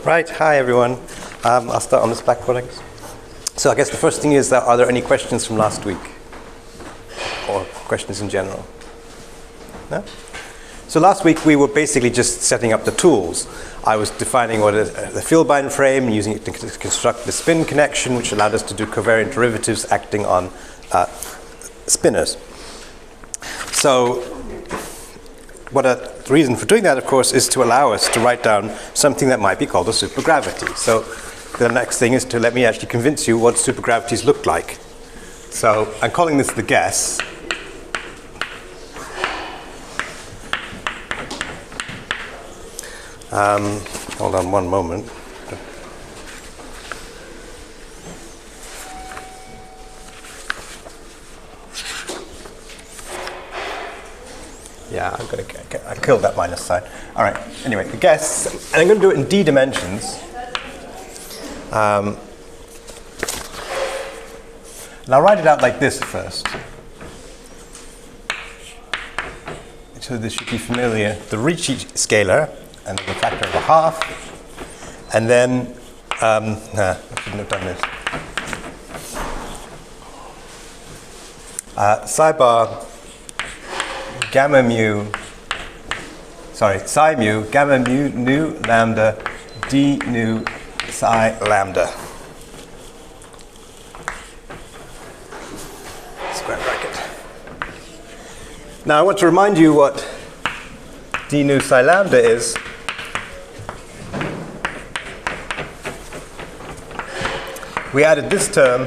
Right, hi everyone. I'll start on this blackboard, I guess. So I guess the first thing is that are there any questions from last week? Or questions in general? No? So last week we were basically just setting up the tools. I was defining what is the vielbein frame and using it to construct the spin connection, which allowed us to do covariant derivatives acting on spinners. So the reason for doing that, of course, is to allow us to write down something that might be called a supergravity. So the next thing is to let me actually convince you what supergravities look like. So I'm calling this the guess. Hold on one moment. Yeah, I killed that minus sign. All right, anyway, the guess, and I'm going to do it in d dimensions. And I'll write it out like this first. So this should be familiar. The Ricci scalar, and the factor of a half. And then, I shouldn't have done this. Psi bar gamma mu, psi mu, gamma mu nu lambda, d nu psi lambda. Square bracket. Now I want to remind you what d nu psi lambda is. We added this term,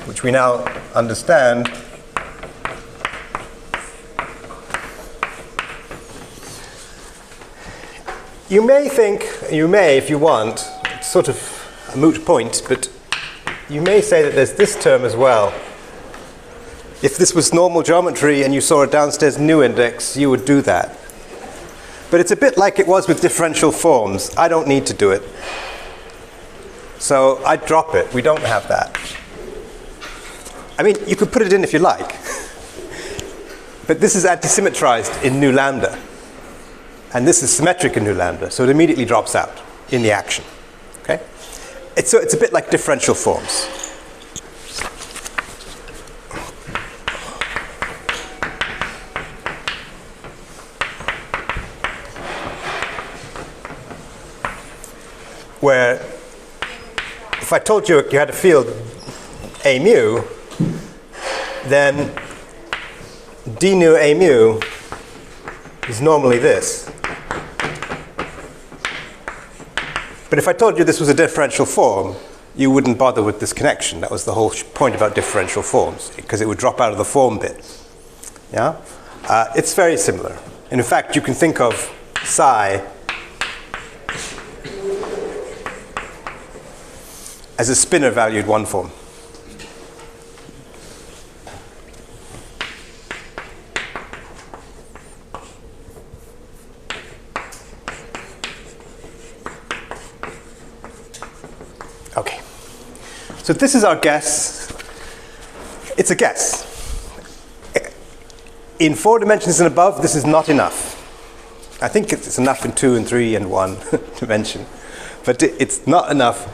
which we now understand. You may think, if you want, it's sort of a moot point, but you may say that there's this term as well. If this was normal geometry and you saw a downstairs nu index, you would do that. But it's a bit like it was with differential forms. I don't need to do it. So I drop it. We don't have that. I mean, you could put it in if you like. But this is antisymmetrized in nu lambda. And this is symmetric in nu lambda. So it immediately drops out in the action. Okay? So it's a bit like differential forms. Where if I told you you had a field A mu, then d nu A mu is normally this. But if I told you this was a differential form, you wouldn't bother with this connection. That was the whole point about differential forms, because it would drop out of the form bit. Yeah? It's very similar. And in fact, you can think of psi as a spinor valued one form. Okay. So this is our guess. It's a guess. In 4 dimensions and above, this is not enough. I think it's enough in 2 and 3 and 1 dimension. But it's not enough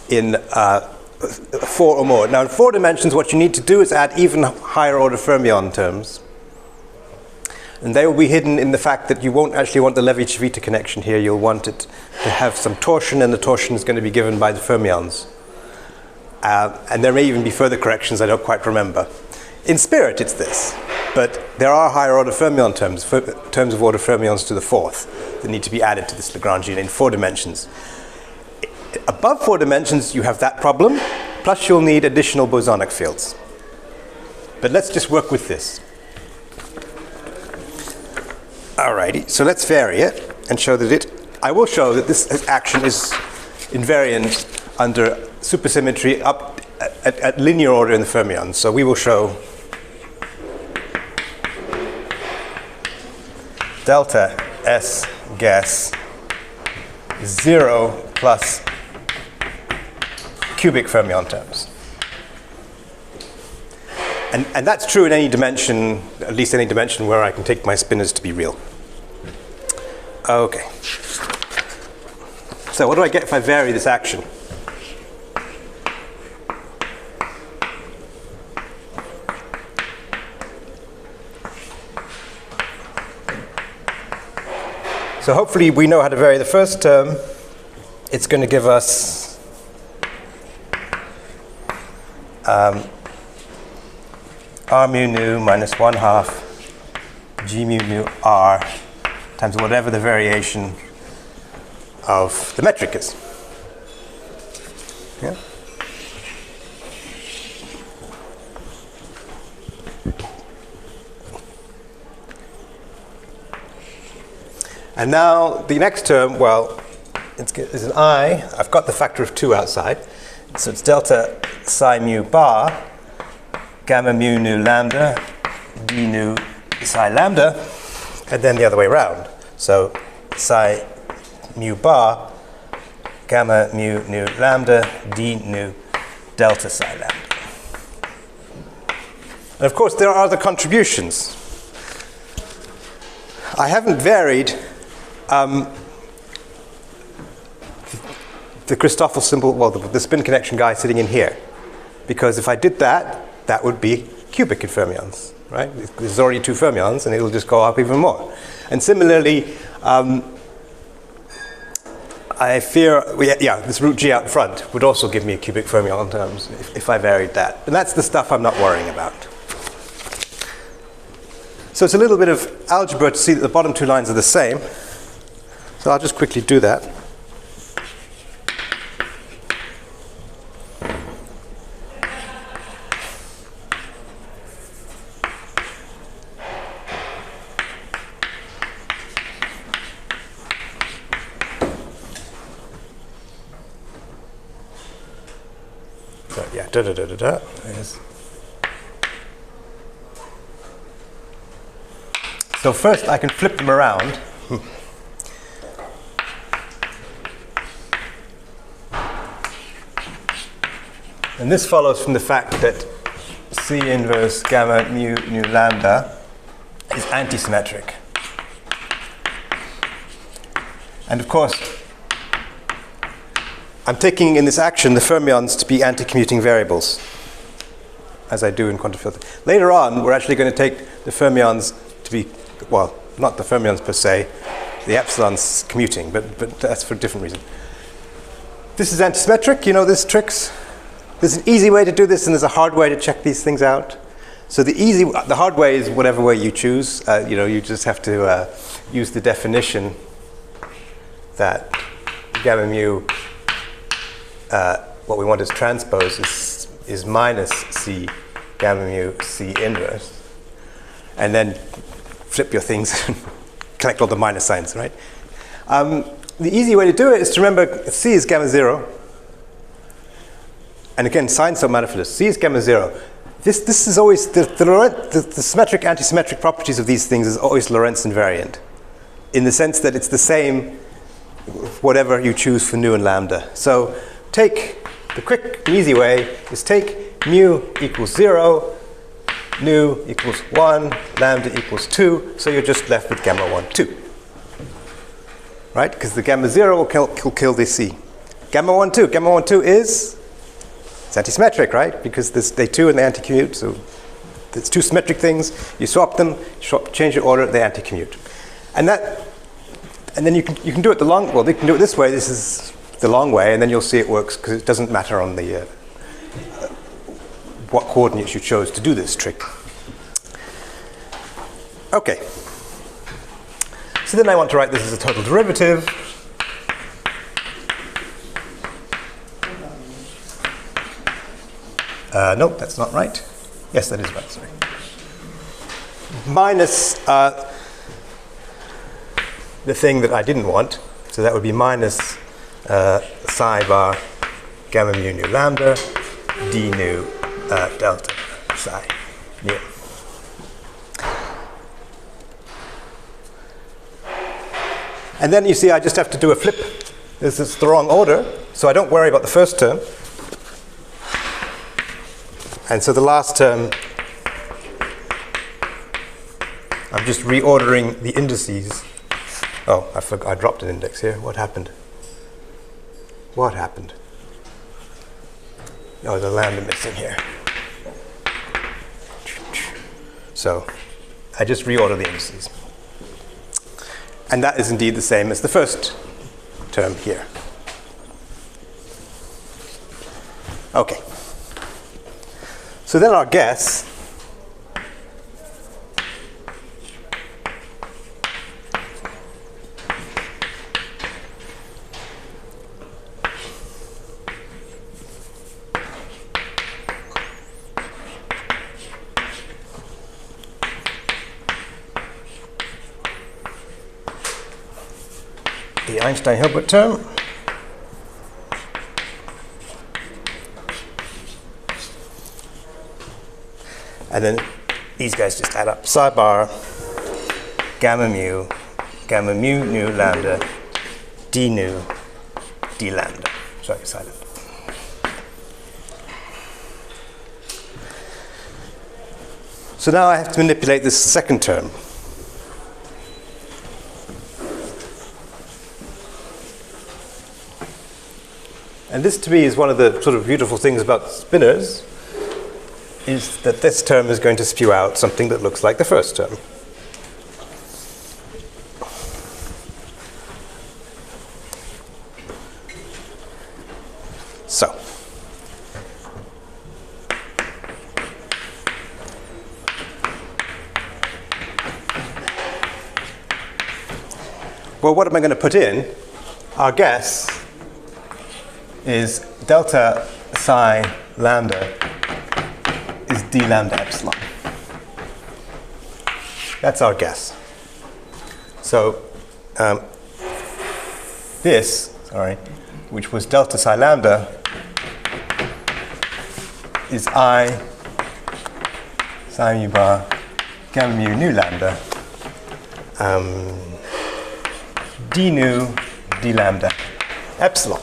in 4 or more. Now in 4 dimensions, what you need to do is add even higher order fermion terms. And they will be hidden in the fact that you won't actually want the Levi-Civita connection here. You'll want it to have some torsion, and the torsion is going to be given by the fermions. And there may even be further corrections I don't quite remember. In spirit, it's this. But there are higher order fermion terms, terms of order fermions to the 4th, that need to be added to this Lagrangian in 4 dimensions. Above 4 dimensions, you have that problem, plus you'll need additional bosonic fields. But let's just work with this. Alrighty, so let's vary it and show that I will show that this action is invariant under supersymmetry up at linear order in the fermions. So we will show delta S guess 0 plus cubic fermion terms. And that's true in any dimension, at least any dimension where I can take my spinors to be real. Okay. So what do I get if I vary this action? So hopefully we know how to vary the first term. It's going to give us r mu nu minus 1/2 g mu nu r times whatever the variation of the metric is. Yeah? And now the next term, well, it's an I. I've got the factor of 2 outside. So it's delta psi mu bar, gamma mu nu lambda, d nu psi lambda, and then the other way around. So psi mu bar, gamma mu nu lambda, d nu delta psi lambda. And of course, there are other contributions. I haven't varied the Christoffel symbol, well, the spin connection guy sitting in here. Because if I did that, that would be cubic in fermions, right? There's already 2 fermions, and it'll just go up even more. And similarly, I fear, this root G out front would also give me a cubic fermion terms if I varied that. And that's the stuff I'm not worrying about. So it's a little bit of algebra to see that the bottom 2 lines are the same. So I'll just quickly do that. So yeah, So first I can flip them around. And this follows from the fact that C inverse gamma mu nu lambda is antisymmetric. And of course, I'm taking in this action the fermions to be anti-commuting variables, as I do in quantum field. Later on, we're actually going to take the fermions to be, well, not the fermions per se, the epsilon's commuting, but that's for a different reason. This is antisymmetric, you know this tricks. There's an easy way to do this, and there's a hard way to check these things out. So the hard way is whatever way you choose. You just have to use the definition that gamma mu, what we want as transpose is minus C gamma mu C inverse. And then flip your things and collect all the minus signs, right? The easy way to do it is to remember C is gamma 0. And again, signs don't matter for this. C is gamma 0. This is always, the symmetric, antisymmetric properties of these things is always Lorentz invariant, in the sense that it's the same whatever you choose for nu and lambda. So take, the quick and easy way is take mu equals 0, nu equals 1, lambda equals 2, so you're just left with gamma 1, 2. Right? Because the gamma 0 will kill the C. Gamma 1, 2. Gamma 1, 2 is, it's antisymmetric, right? Because they 2 and they anticommute, so it's 2 symmetric things. You swap them, change your order, they anticommute. And then you can do it you can do it this way. This is the long way, and then you'll see it works because it doesn't matter on the what coordinates you chose to do this trick. Okay. So then I want to write this as a total derivative. Nope, that's not right. Yes, that is right, sorry. Minus the thing that I didn't want. So that would be minus psi bar gamma mu nu lambda d nu delta psi nu. And then you see I just have to do a flip. This is the wrong order, so I don't worry about the first term. And so the last term, I'm just reordering the indices. Oh, I dropped an index here. What happened? What happened? Oh, the lambda missing here. So I just reorder the indices. And that is indeed the same as the first term here. Okay. So then our guess the Einstein-Hilbert term. And then these guys just add up. Psi bar, gamma mu nu lambda, d nu, d lambda. Sorry, silent. So now I have to manipulate this second term. And this to me is one of the sort of beautiful things about spinors, is that this term is going to spew out something that looks like the first term. So, well, what am I going to put in? Our guess is delta psi lambda is d lambda epsilon. That's our guess. So which was delta psi lambda, is I psi mu bar gamma mu nu lambda d nu d lambda epsilon.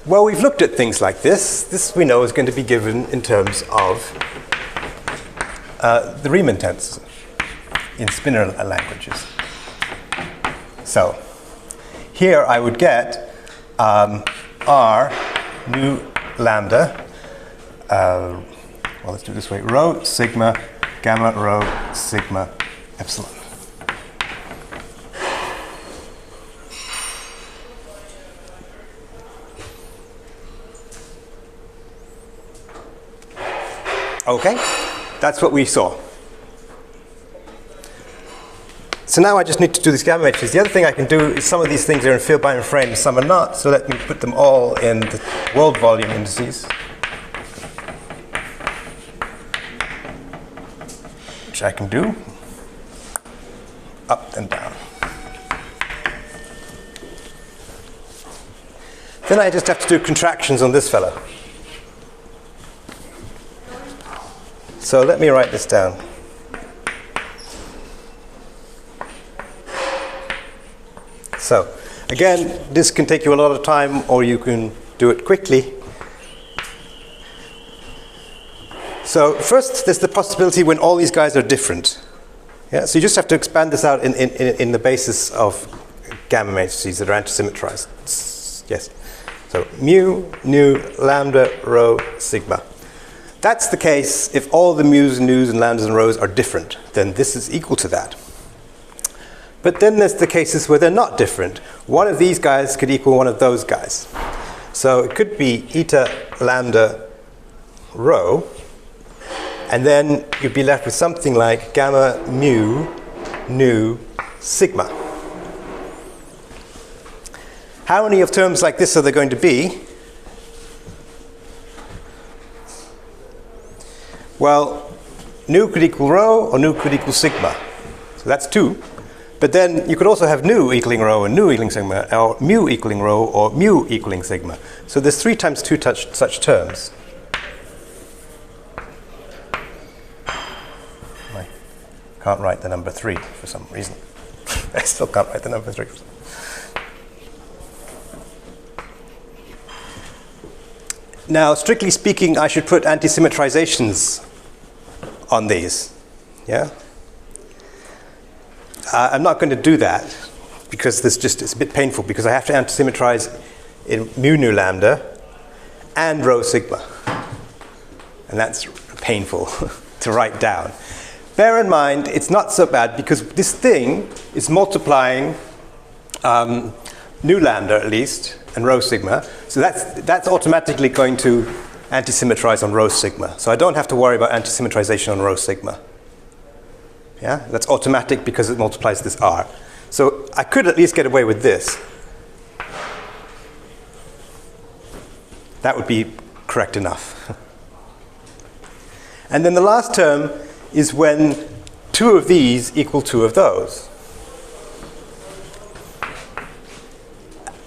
Well, we've looked at things like this. This we know is going to be given in terms of the Riemann tense in spinor languages. So here I would get R nu lambda, well, let's do it this way, rho sigma gamma rho sigma epsilon. Okay, that's what we saw. So now I just need to do these gamma matrices. The other thing I can do is some of these things are in vielbein frames, some are not, so let me put them all in the world volume indices, which I can do up and down. Then I just have to do contractions on this fellow. So let me write this down. So again, this can take you a lot of time, or you can do it quickly. So first, there's the possibility when all these guys are different. Yeah, so you just have to expand this out in the basis of gamma matrices that are antisymmetrized. Yes. So mu, nu, lambda, rho, sigma. That's the case if all the mu's and nu's and lambdas and rhos are different, then this is equal to that. But then there's the cases where they're not different. One of these guys could equal one of those guys. So it could be eta lambda rho, and then you'd be left with something like gamma mu nu sigma. How many of terms like this are there going to be? Well, nu could equal rho, or nu could equal sigma. So that's 2. But then you could also have nu equaling rho and nu equaling sigma, or mu equaling rho or mu equaling sigma. So there's 3 times 2 such terms. I can't write the number 3 for some reason. I still can't write the number 3. Now, strictly speaking, I should put antisymmetrizations on these. Yeah? I'm not going to do that. because it's a bit painful because I have to antisymmetrize in mu nu lambda and rho sigma. And that's painful to write down. Bear in mind, it's not so bad because this thing is multiplying nu lambda at least and rho sigma. So that's automatically going to antisymmetrize on rho sigma. So I don't have to worry about antisymmetrization on rho sigma. Yeah, that's automatic because it multiplies this r. So I could at least get away with this. That would be correct enough. And then the last term is when two of these equal two of those.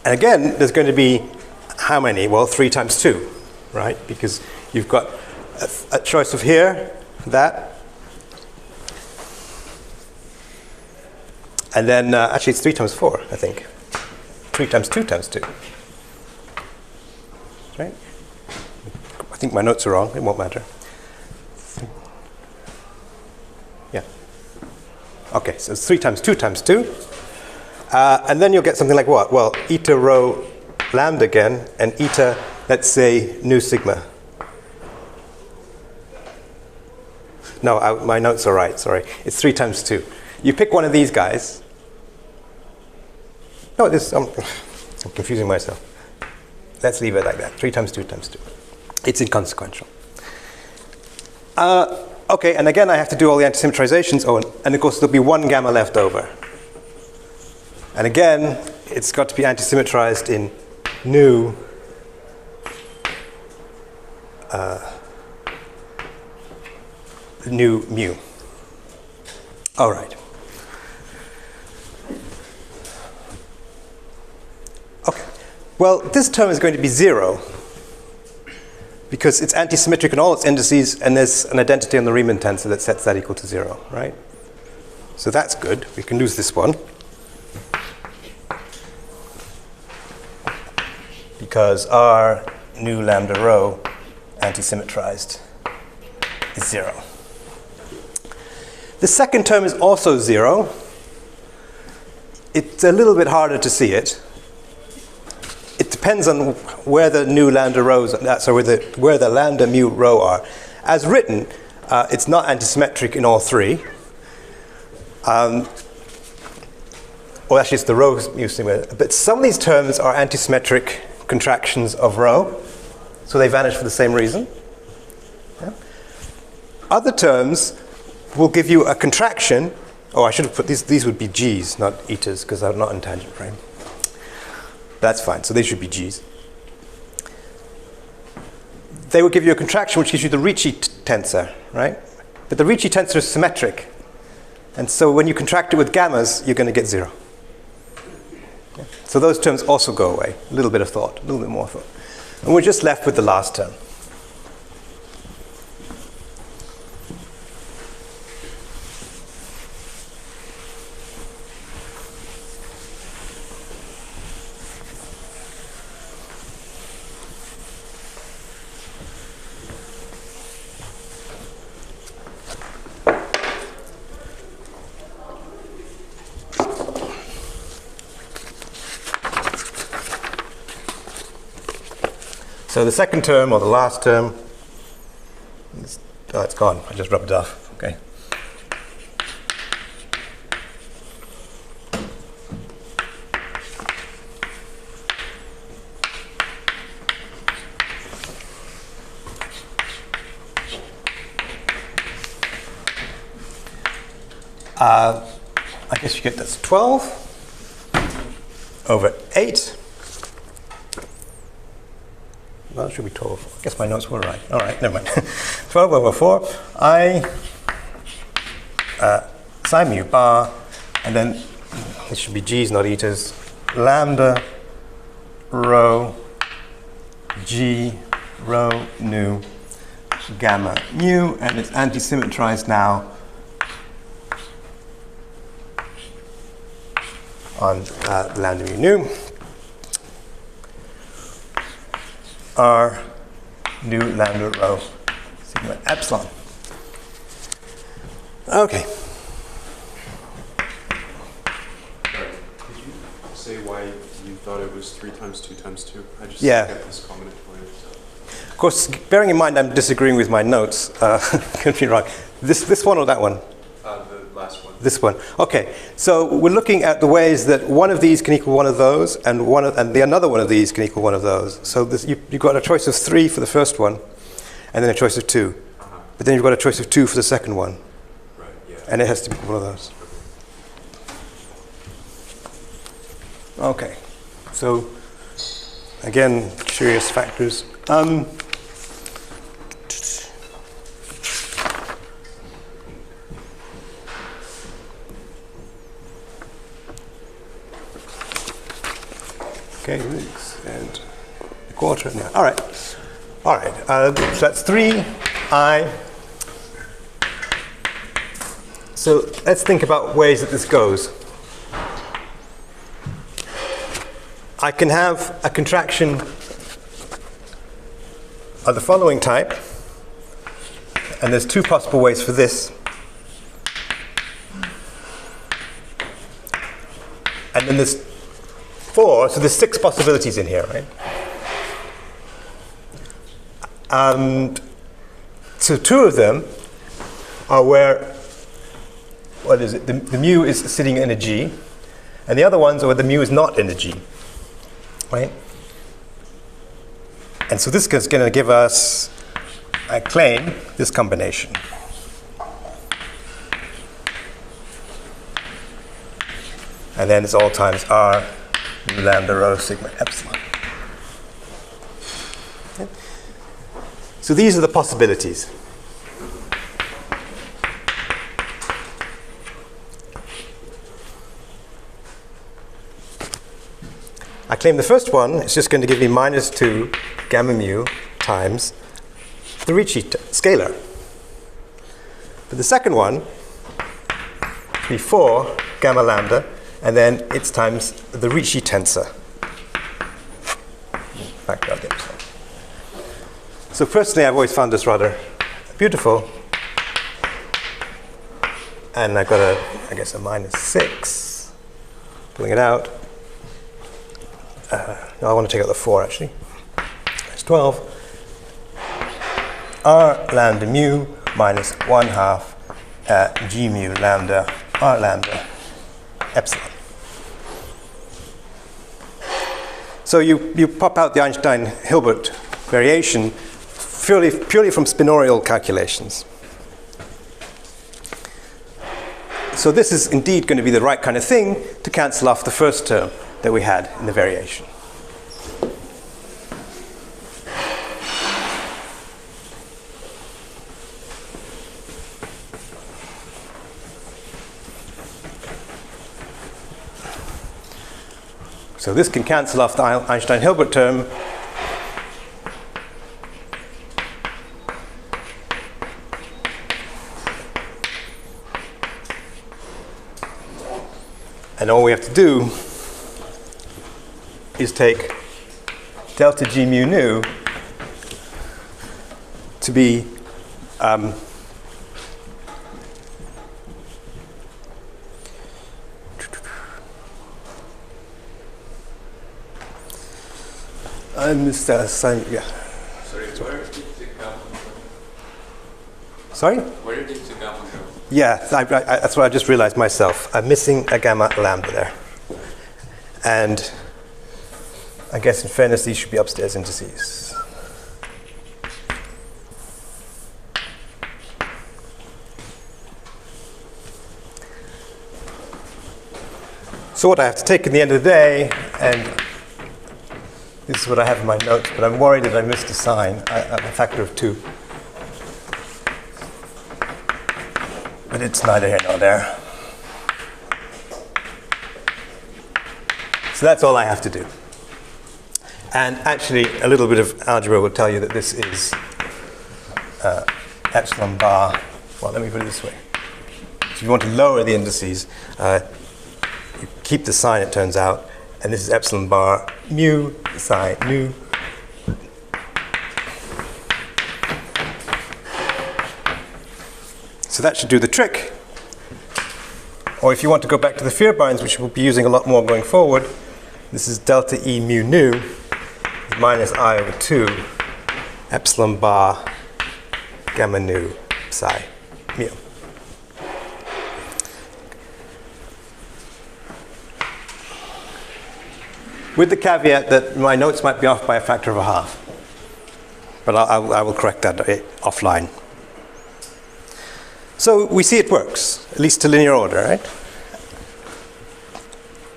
And again, there's going to be how many? Well, 3 times 2, right? Because you've got a choice of here, that. And then, actually, it's 3 times 4, I think. 3 times 2 times 2. Right? I think my notes are wrong. It won't matter. Yeah. Okay, so it's 3 times 2 times 2. And then you'll get something like what? Well, eta rho lambda again, and eta, let's say, nu sigma. No, my notes are right, sorry. It's 3 times 2. You pick one of these guys. No, I'm confusing myself. Let's leave it like that. 3 times 2 times 2. It's inconsequential. Okay, and again, I have to do all the antisymmetrizations. Oh, and of course, there'll be one gamma left over. And again, it's got to be antisymmetrized in nu nu mu. All right. Okay. Well, this term is going to be 0 because it's antisymmetric in all its indices, and there's an identity on the Riemann tensor that sets that equal to 0, right? So that's good. We can lose this one. Because R nu lambda rho antisymmetrized is 0. The second term is also 0. It's a little bit harder to see it. It depends on where the nu lambda rho, so where the lambda mu rho are. As written, it's not antisymmetric in all 3. Or actually, it's the rho mu sigma. But some of these terms are antisymmetric contractions of rho, so they vanish for the same reason. Yeah. Other terms will give you a contraction. Oh, I should have put these would be g's, not etas, because they're not in tangent frame. That's fine, so they should be g's. They will give you a contraction which gives you the Ricci tensor, right? But the Ricci tensor is symmetric, and so when you contract it with gammas, you're going to get 0. So those terms also go away. A little bit of thought, a little bit more thought. And we're just left with the last term. So the second term, or the last term, it's gone. I just rubbed it off. Okay. I guess you get that's 12 over 8. Well, it should be 12. I guess my notes were right. All right, never mind. 12 over 4. Psi mu bar, and then it should be g's, not etas. Lambda rho g rho nu gamma mu, and it's anti-symmetrized now on lambda mu nu. R nu lambda rho sigma epsilon. Okay. say why you thought it was 3 times 2 times 2? I just Yeah. get this combinatorial. So. Of course, bearing in mind I'm disagreeing with my notes, could be wrong. This one or that one? The last one. This one. Okay, so we're looking at the ways that one of these can equal one of those, and another one of these can equal one of those. So you've got a choice of 3 for the first one, and then a choice of 2. But then you've got a choice of 2 for the second one. Right, yeah. And it has to be one of those. Okay, so again, curious factors. Okay, and a quarter. Yeah. All right. So that's 3i. So let's think about ways that this goes. I can have a contraction of the following type, and there's 2 possible ways for this. And then there's 4, so there's 6 possibilities in here, right? And so 2 of them are where, what is it? The mu is sitting in a G, and the other ones are where the mu is not in a G, right? And so this is going to give us, I claim, this combination. And then it's all times r lambda rho sigma epsilon. Okay. So these are the possibilities. I claim the first one is just going to give me minus 2 gamma mu times the Ricci scalar. For the second one, it'll be 4 gamma lambda, and then it's times the Ricci tensor. So personally, I've always found this rather beautiful. And I've got I guess a minus 6. Pulling it out. No, I want to take out the 4 actually. It's 12. R lambda mu minus 1/2 G mu lambda R lambda epsilon. So you pop out the Einstein-Hilbert variation purely from spinorial calculations. So this is indeed going to be the right kind of thing to cancel off the first term that we had in the variation. So this can cancel off the Einstein-Hilbert term. And all we have to do is take delta G mu nu to be yeah. Sorry, where did the gamma go? Sorry? Where did the gamma go? Yeah, that's what I just realized myself. I'm missing a gamma lambda there. And I guess in fairness, these should be upstairs indices. So what I have to take in the end of the day, and this is what I have in my notes, but I'm worried that I missed a sign, a factor of 2. But it's neither here nor there. So that's all I have to do. And actually, a little bit of algebra will tell you that this is epsilon bar. Well, let me put it this way. So if you want to lower the indices, you keep the sign, it turns out, and this is epsilon bar mu psi nu. So that should do the trick. Or if you want to go back to the vielbeins, which we'll be using a lot more going forward, This is delta E mu nu minus I over 2 epsilon bar gamma nu psi mu. With the caveat that my notes might be off by a factor of a half. But I will correct that offline. So we see it works, at least to linear order, right?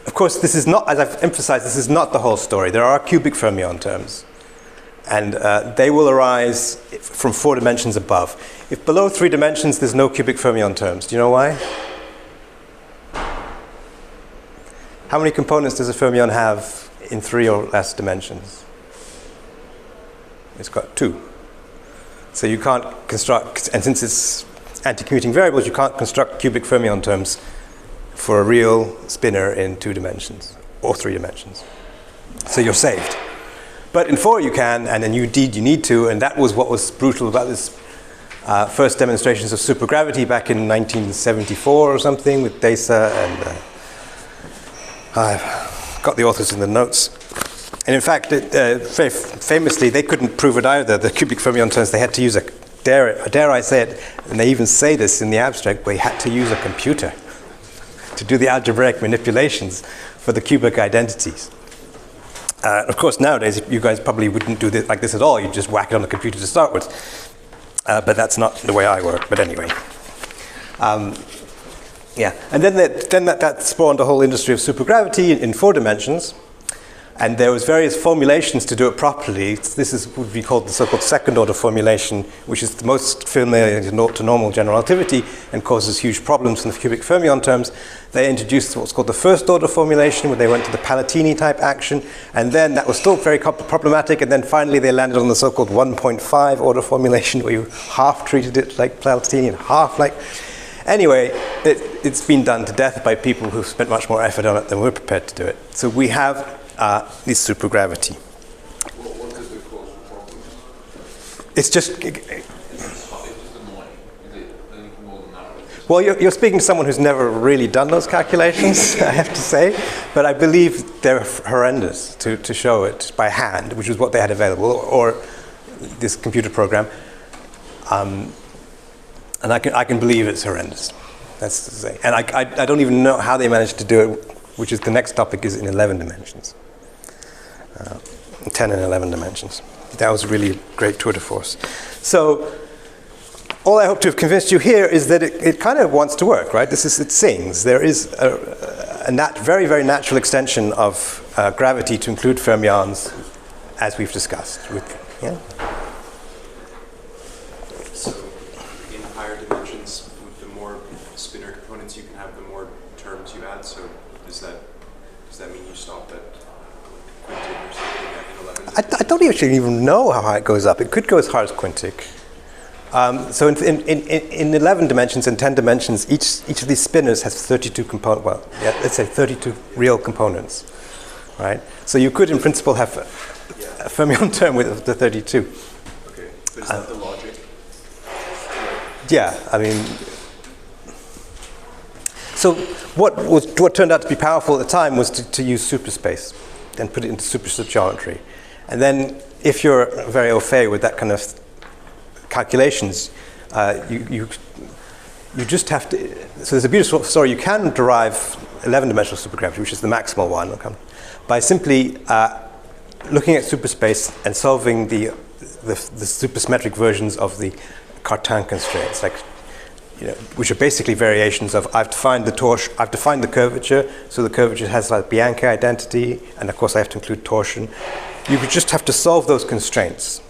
Of course, this is not, as I've emphasized, this is not the whole story. There are cubic fermion terms. And they will arise from 4 dimensions above. If below 3 dimensions, there's no cubic fermion terms. Do you know why? How many components does a fermion have in 3 or less dimensions? It's got 2. So you can't construct, and since it's anti-commuting variables, you can't construct cubic fermion terms for a real spinor in 2 dimensions or 3 dimensions. So you're saved. But in 4 you can, and indeed you need to, and that was what was brutal about this first demonstrations of supergravity back in 1974 or something with Desa, and I've got the authors in the notes. And in fact, very famously, they couldn't prove it either, the cubic fermion terms. They had to use dare I say it, and they even say this in the abstract, they had to use a computer to do the algebraic manipulations for the cubic identities. Of course, nowadays, you guys probably wouldn't do this like this at all. You'd just whack it on the computer to start with. But that's not the way I work. But anyway. Yeah. And then that spawned a whole industry of supergravity in 4 dimensions. And there was various formulations to do it properly. This would be called the so-called second-order formulation, which is the most familiar to normal general relativity and causes huge problems in the cubic fermion terms. They introduced what's called the first-order formulation, where they went to the Palatini-type action, and then that was still very problematic, and then finally they landed on the so-called 1.5-order formulation, where you half-treated it like Palatini and half like... Anyway, it's been done to death by people who've spent much more effort on it than we're prepared to do it. So we have is supergravity. What does it cause for problems? It's just... It's just annoying. Is it anything more than that? Well, you're speaking to someone who's never really done those calculations, I have to say. But I believe they're horrendous to show it by hand, which is what they had available, or this computer program. And I can believe it's horrendous. That's to say. And I don't even know how they managed to do it, which is the next topic, is in 11 dimensions. 10 and 11 dimensions. That was a really great tour de force. So all I hope to have convinced you here is that it kind of wants to work, right? It sings. There is a very, very natural extension of gravity to include fermions, as we've discussed. Yeah? So in higher dimensions, with the more spinor components you can have, the more terms you add. So does that mean you stop at quintic or something at 11? I don't actually even know how high it goes up. It could go as high as quintic. So in 11 dimensions and 10 dimensions, each of these spinors has 32 components. Well, yeah, let's say 32 real components, right? So you could, in principle, have a fermion term with the 32. Okay, but is that the logic? Yeah, I mean. So what turned out to be powerful at the time was to use superspace and put it into superspace geometry. And then if you're very au fait with that kind of calculations, you just have to... So there's a beautiful story. You can derive 11-dimensional supergravity, which is the maximal one, by simply looking at superspace and solving the supersymmetric versions of the Cartan constraints, like, which are basically variations of I've defined the curvature, so the curvature has like Bianchi identity, and of course I have to include torsion. You would just have to solve those constraints,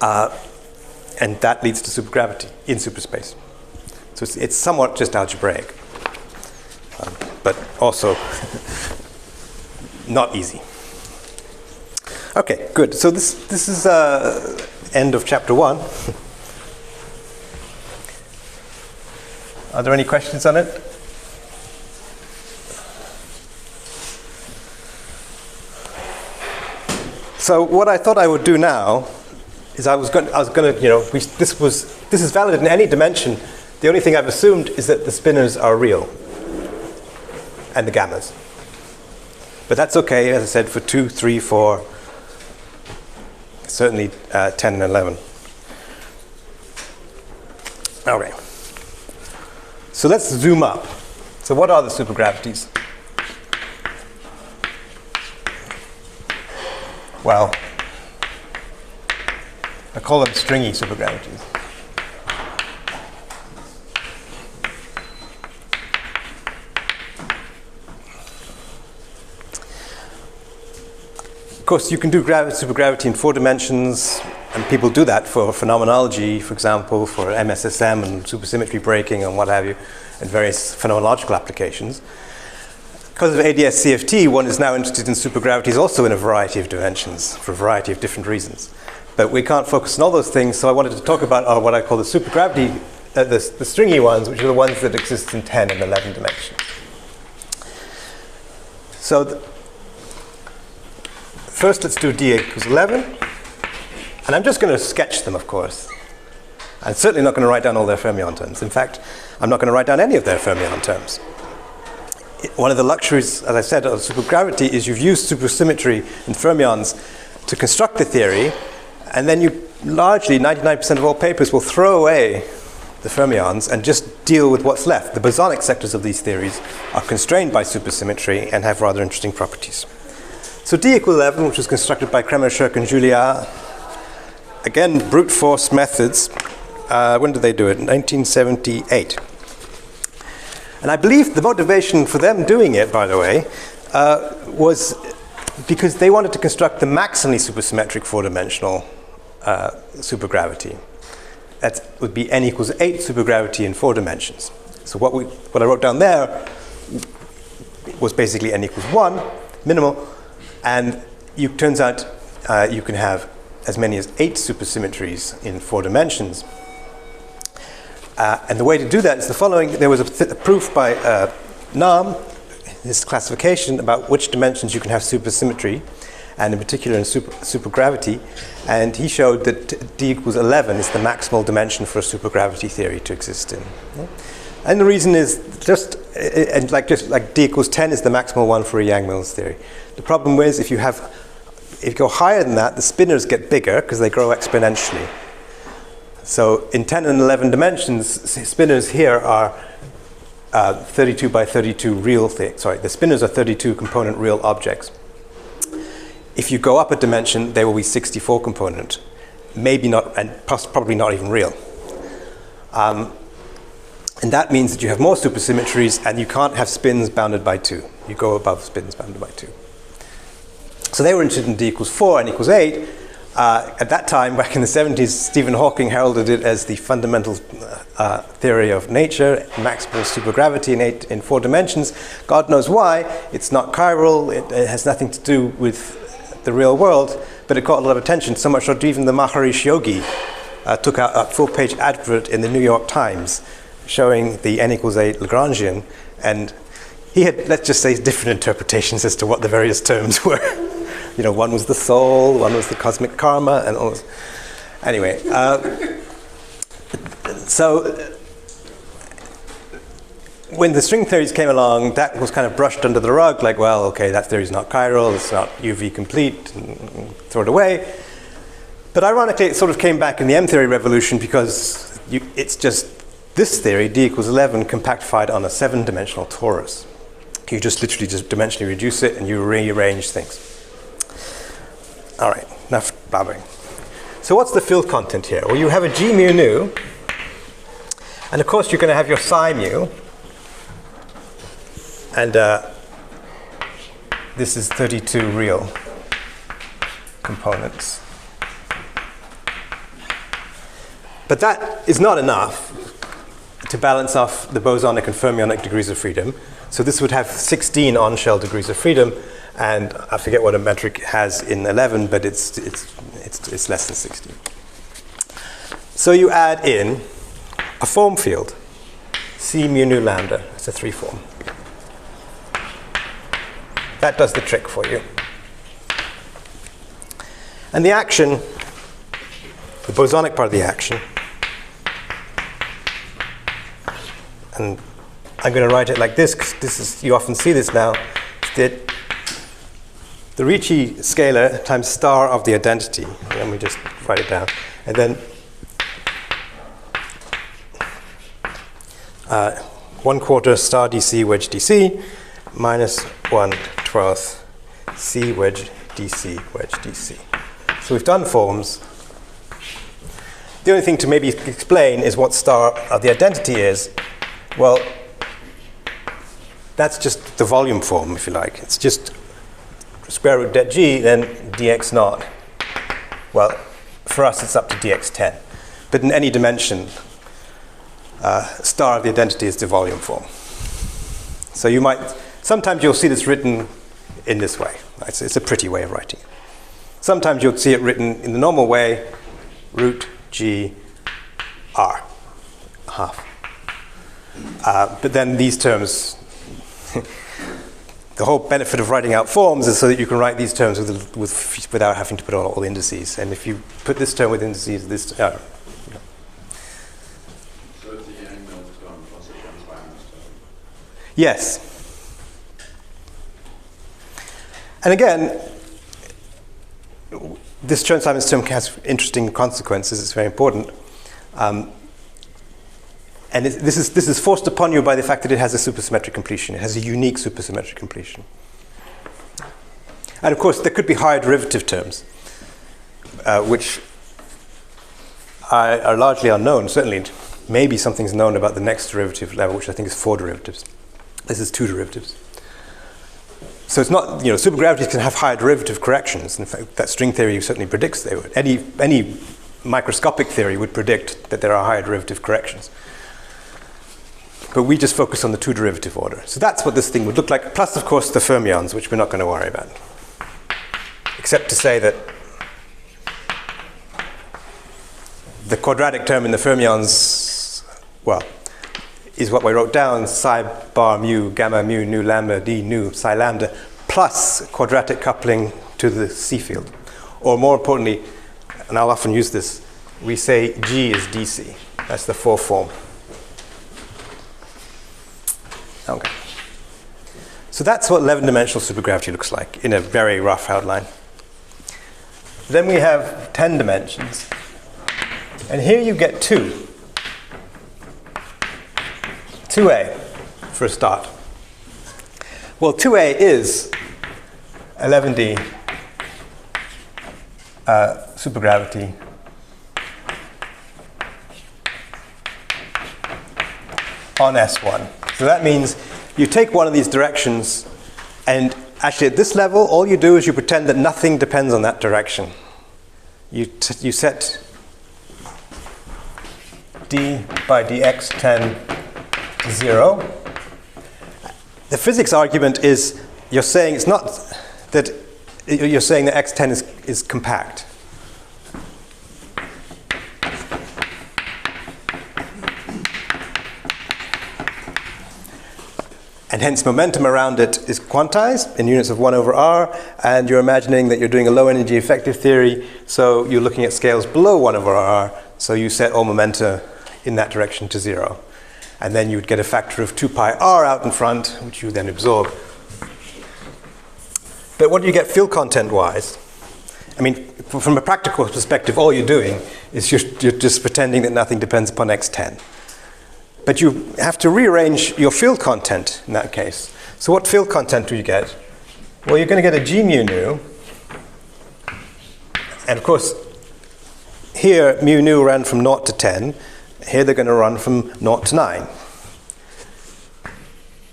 and that leads to supergravity in superspace. So it's somewhat just algebraic, but also not easy. Okay, good. So this is end of chapter 1. Are there any questions on it? So what I thought I would do now is I was going to, this is valid in any dimension. The only thing I've assumed is that the spinors are real and the gammas. But that's okay, as I said, for 2, 3, 4, certainly 10 and 11. Okay. So let's zoom up. So what are the supergravities? Well, I call them stringy supergravities. Of course, you can do supergravity in 4 dimensions, and people do that for phenomenology, for example, for MSSM and supersymmetry breaking and what have you, and various phenomenological applications. Because of ADS-CFT, one is now interested in supergravities also in a variety of dimensions, for a variety of different reasons. But we can't focus on all those things, so I wanted to talk about what I call the supergravity, the stringy ones, which are the ones that exist in 10 and 11 dimensions. So first, let's do d equals 11. And I'm just going to sketch them, of course. I'm certainly not going to write down all their fermion terms. In fact, I'm not going to write down any of their fermion terms. One of the luxuries, as I said, of supergravity is you've used supersymmetry and fermions to construct the theory, and then you largely, 99% of all papers will throw away the fermions and just deal with what's left. The bosonic sectors of these theories are constrained by supersymmetry and have rather interesting properties. So d equals 11, which was constructed by Kremer, Shirk, and Julliard. Again, brute force methods. When did they do it? In 1978. And I believe the motivation for them doing it, by the way, was because they wanted to construct the maximally supersymmetric 4-dimensional supergravity. That would be n equals 8 supergravity in 4 dimensions. So what I wrote down there was basically n equals 1, minimal. And it turns out you can have as many as 8 supersymmetries in 4 dimensions. And the way to do that is the following. There was a proof by Nahm, his classification, about which dimensions you can have supersymmetry, and in particular in supergravity. And he showed that d equals 11 is the maximal dimension for a supergravity theory to exist in. And the reason is just like d equals 10 is the maximal one for a Yang-Mills theory. The problem is if you go higher than that, the spinors get bigger because they grow exponentially. So in 10 and 11 dimensions, spinors here are 32 by 32 real things. Sorry, the spinors are 32 component real objects. If you go up a dimension, they will be 64 component. Maybe not, and probably not even real. And that means that you have more supersymmetries, and you can't have spins bounded by 2. You go above spins bounded by 2. So they were interested in d equals 4 and equals 8. At that time, back in the 70s, Stephen Hawking heralded it as the fundamental theory of nature, maximal supergravity in 4 dimensions. God knows why. It's not chiral. It has nothing to do with the real world, but it caught a lot of attention, so much that even the Maharishi Yogi took out a full-page advert in the New York Times showing the n equals 8 Lagrangian, and he had, let's just say, different interpretations as to what the various terms were. You know, one was the soul, one was the cosmic karma, and all this. Anyway, so when the string theories came along, that was kind of brushed under the rug, like, well, okay, that theory's not chiral, it's not UV complete, and throw it away. But ironically, it sort of came back in the M-theory revolution because it's just this theory, d equals 11, compactified on a 7-dimensional torus. You just literally just dimensionally reduce it and you rearrange things. All right, enough blabbering. So what's the field content here? Well, you have a g mu nu, and of course you're going to have your psi mu, and this is 32 real components. But that is not enough to balance off the bosonic and fermionic degrees of freedom. So this would have 16 on-shell degrees of freedom, and I forget what a metric has in 11, but it's less than 16. So you add in a form field, C mu nu lambda. It's a 3 form. That does the trick for you. And the action, the bosonic part of the action, and I'm going to write it like this, because this is, you often see this now, that the Ricci scalar times star of the identity. Let me just write it down. And then 1/4 star dc wedge dc minus 1/12 c wedge dc wedge dc. So we've done forms. The only thing to maybe explain is what star of the identity is. Well, that's just the volume form, if you like. It's just square root det g, then dx naught. Well, for us, it's up to dx10. But in any dimension, star of the identity is the volume form. So you might, sometimes you'll see this written in this way. It's a pretty way of writing it. Sometimes you'll see it written in the normal way, root g r, half. But then these terms, the whole benefit of writing out forms is so that you can write these terms without having to put all the indices. And if you put this term with indices, this. So at the end of consequence minus Yes. And again, this Chern-Simons term has interesting consequences. It's very important. And this is forced upon you by the fact that it has a supersymmetric completion. It has a unique supersymmetric completion. And of course, there could be higher derivative terms, which are largely unknown. Certainly, maybe something's known about the next derivative level, which I think is 4 derivatives. This is 2 derivatives. So it's not, supergravities can have higher derivative corrections. In fact, that string theory certainly predicts they would. Any microscopic theory would predict that there are higher derivative corrections. But we just focus on the 2 derivative order. So that's what this thing would look like, plus, of course, the fermions, which we're not going to worry about. Except to say that the quadratic term in the fermions, well, is what we wrote down, psi bar mu, gamma mu, nu lambda, d nu, psi lambda, plus quadratic coupling to the C field. Or more importantly, and I'll often use this, we say G is DC. That's the 4 form. Okay. So that's what 11-dimensional supergravity looks like in a very rough outline. Then we have 10 dimensions. And here you get 2. 2a for a start. Well, 2a is 11D supergravity on S1. So that means you take one of these directions, and actually at this level, all you do is you pretend that nothing depends on that direction. You set d by dx10 to 0. The physics argument is you're saying it's not that you're saying that x10 is compact. And hence momentum around it is quantized in units of 1 over r, and you're imagining that you're doing a low energy effective theory, so you're looking at scales below 1 over r, so you set all momenta in that direction to 0. And then you would get a factor of 2 pi r out in front, which you then absorb. But what do you get field content-wise? I mean, from a practical perspective, all you're doing is you're just pretending that nothing depends upon x10. But you have to rearrange your field content in that case. So what field content do you get? Well, you're going to get a g mu nu. And of course, here mu nu ran from 0 to 10. Here they're going to run from 0 to 9.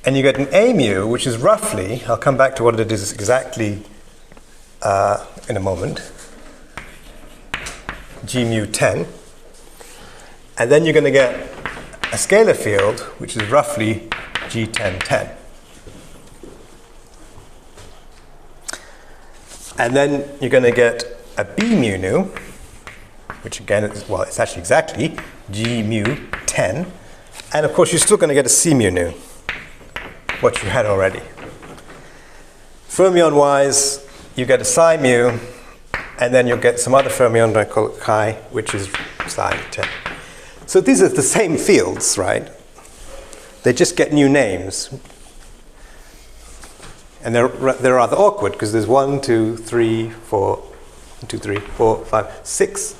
And you get an a mu, which is roughly, I'll come back to what it is exactly in a moment, g mu 10. And then you're going to get a scalar field, which is roughly g1010. And then you're going to get a b mu nu, which again is, well, it's actually exactly g mu 10. And of course, you're still going to get a c mu nu, what you had already. Fermion-wise, you get a psi mu, and then you'll get some other fermion, I call it chi, which is psi 10. So these are the same fields, right? They just get new names. And they're rather awkward because there's 1, 2, 3, 4, 2, 3, 4, 5, 6,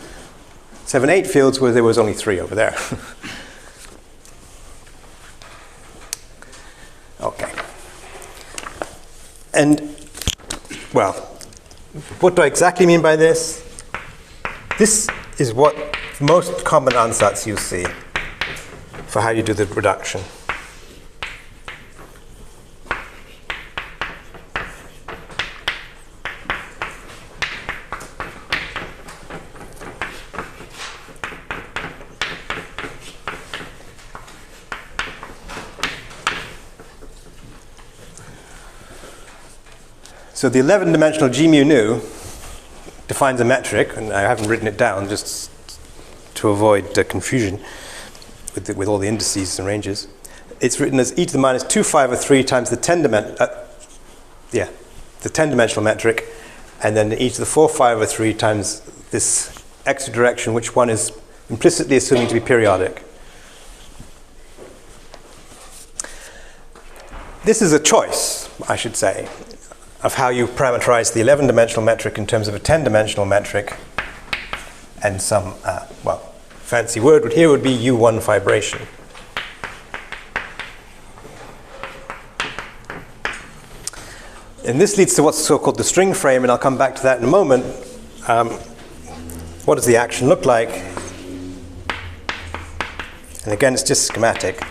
7, 8 fields where there was only 3 over there. Okay. And, well, what do I exactly mean by this? This is what most common ansatz you see for how you do the reduction. So the 11-dimensional G mu nu defines a metric, and I haven't written it down just to avoid confusion with all the indices and ranges. It's written as e to the minus 2, 5, or 3 times the 10-dimensional metric, and then e to the 4, 5, or 3 times this extra direction, which one is implicitly assuming to be periodic. This is a choice, I should say, of how you parameterize the 11-dimensional metric in terms of a 10-dimensional metric, and some, fancy word here would be U1 fibration. And this leads to what's so-called the string frame, and I'll come back to that in a moment. What does the action look like? And again, it's just schematic.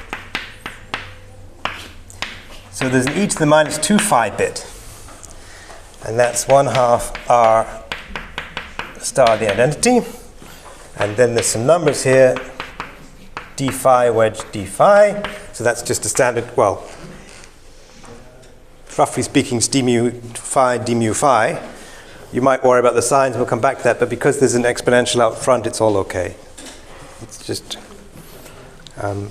So there's an e to the minus 2 phi bit. And that's 1/2 r star the identity. And then there's some numbers here, d phi wedge d phi. So that's just a standard, well, roughly speaking, it's d mu phi. You might worry about the signs, we'll come back to that, but because there's an exponential out front, it's all okay. It's just, and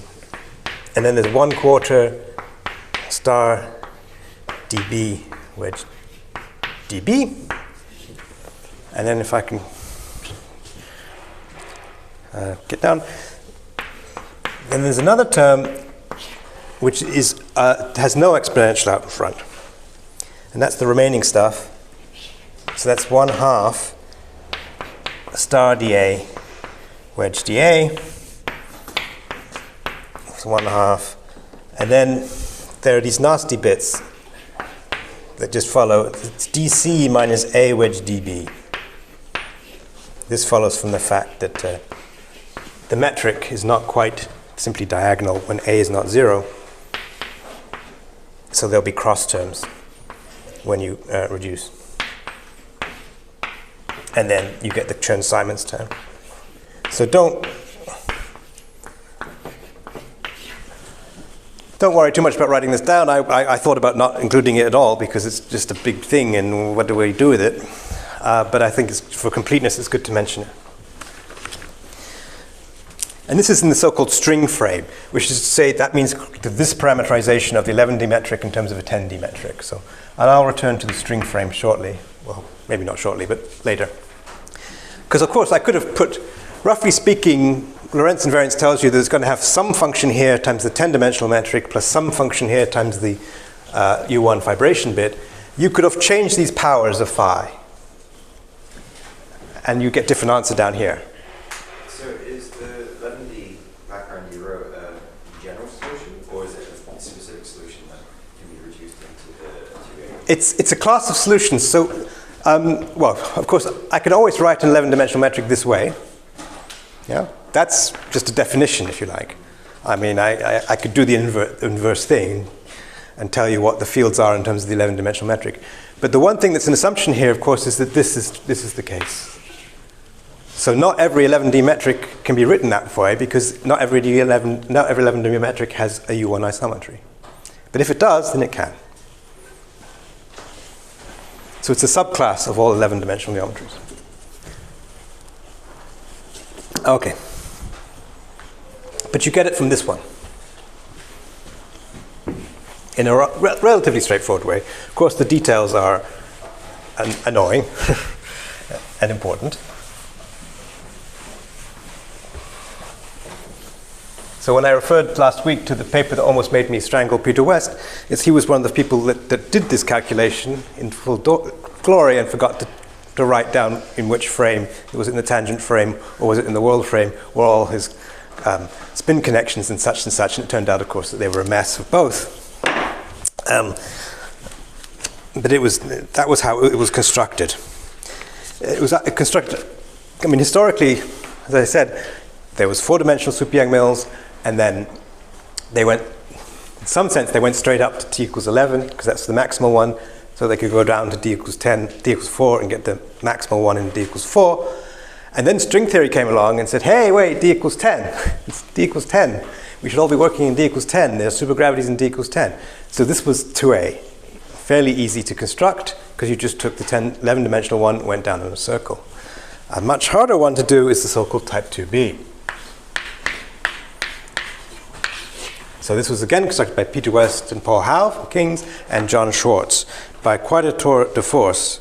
then there's 1/4 star dB wedge dB, and then if I can get down, then there's another term which is has no exponential out in front, and that's the remaining stuff. So that's 1/2 star dA wedge dA. It's 1/2, and then there are these nasty bits that just follow. It's dc minus a wedge dB. This follows from the fact that the metric is not quite simply diagonal when a is not 0. So there'll be cross terms when you reduce. And then you get the Chern-Simons term. So don't worry too much about writing this down. I thought about not including it at all because it's just a big thing and what do we do with it? But I think for completeness it's good to mention it. And this is in the so-called string frame, which is to say that means this parameterization of the 11D metric in terms of a 10D metric. So, and I'll return to the string frame shortly. Well, maybe not shortly, but later. Because of course I could have put, roughly speaking, Lorentz invariance tells you that it's going to have some function here times the 10-dimensional metric plus some function here times the U1 fibration bit. You could have changed these powers of phi. And you get different answer down here. So is the 11D background you wrote a general solution, or is it a specific solution that can be reduced into the 2A? It's a class of solutions. So, well, of course, I could always write an 11-dimensional metric this way. Yeah, that's just a definition, if you like. I mean, I could do the inverse thing and tell you what the fields are in terms of the 11-dimensional metric. But the one thing that's an assumption here, of course, is that this is the case. So not every 11D metric can be written that way because not every 11D metric has a U1 isometry. But if it does, then it can. So it's a subclass of all 11-dimensional geometries. Okay. But you get it from this one. In a relatively straightforward way. Of course, the details are annoying and important. So So when I referred last week to the paper that almost made me strangle Peter West, he was one of the people that did this calculation in full glory and forgot to write down in which frame. Was it in the tangent frame or was it in the world frame, were all his spin connections and such, and it turned out, of course, that they were a mess of both. But that was how it was constructed. It was constructed, I mean, historically, as I said, there was four-dimensional super-Yang-Mills, and then they went, in some sense, they went straight up to t equals 11, because that's the maximal one, so they could go down to d equals 10, d equals 4, and get the maximal one in d equals 4. And then string theory came along and said, hey, wait, d equals 10. It's d equals 10. We should all be working in d equals 10. There are supergravities in d equals 10. So this was 2a. Fairly easy to construct, because you just took the 11-dimensional one and went down in a circle. A much harder one to do is the so-called type 2b. So this was again constructed by Peter West and Paul Howe from King's and John Schwartz by quite a tour de force,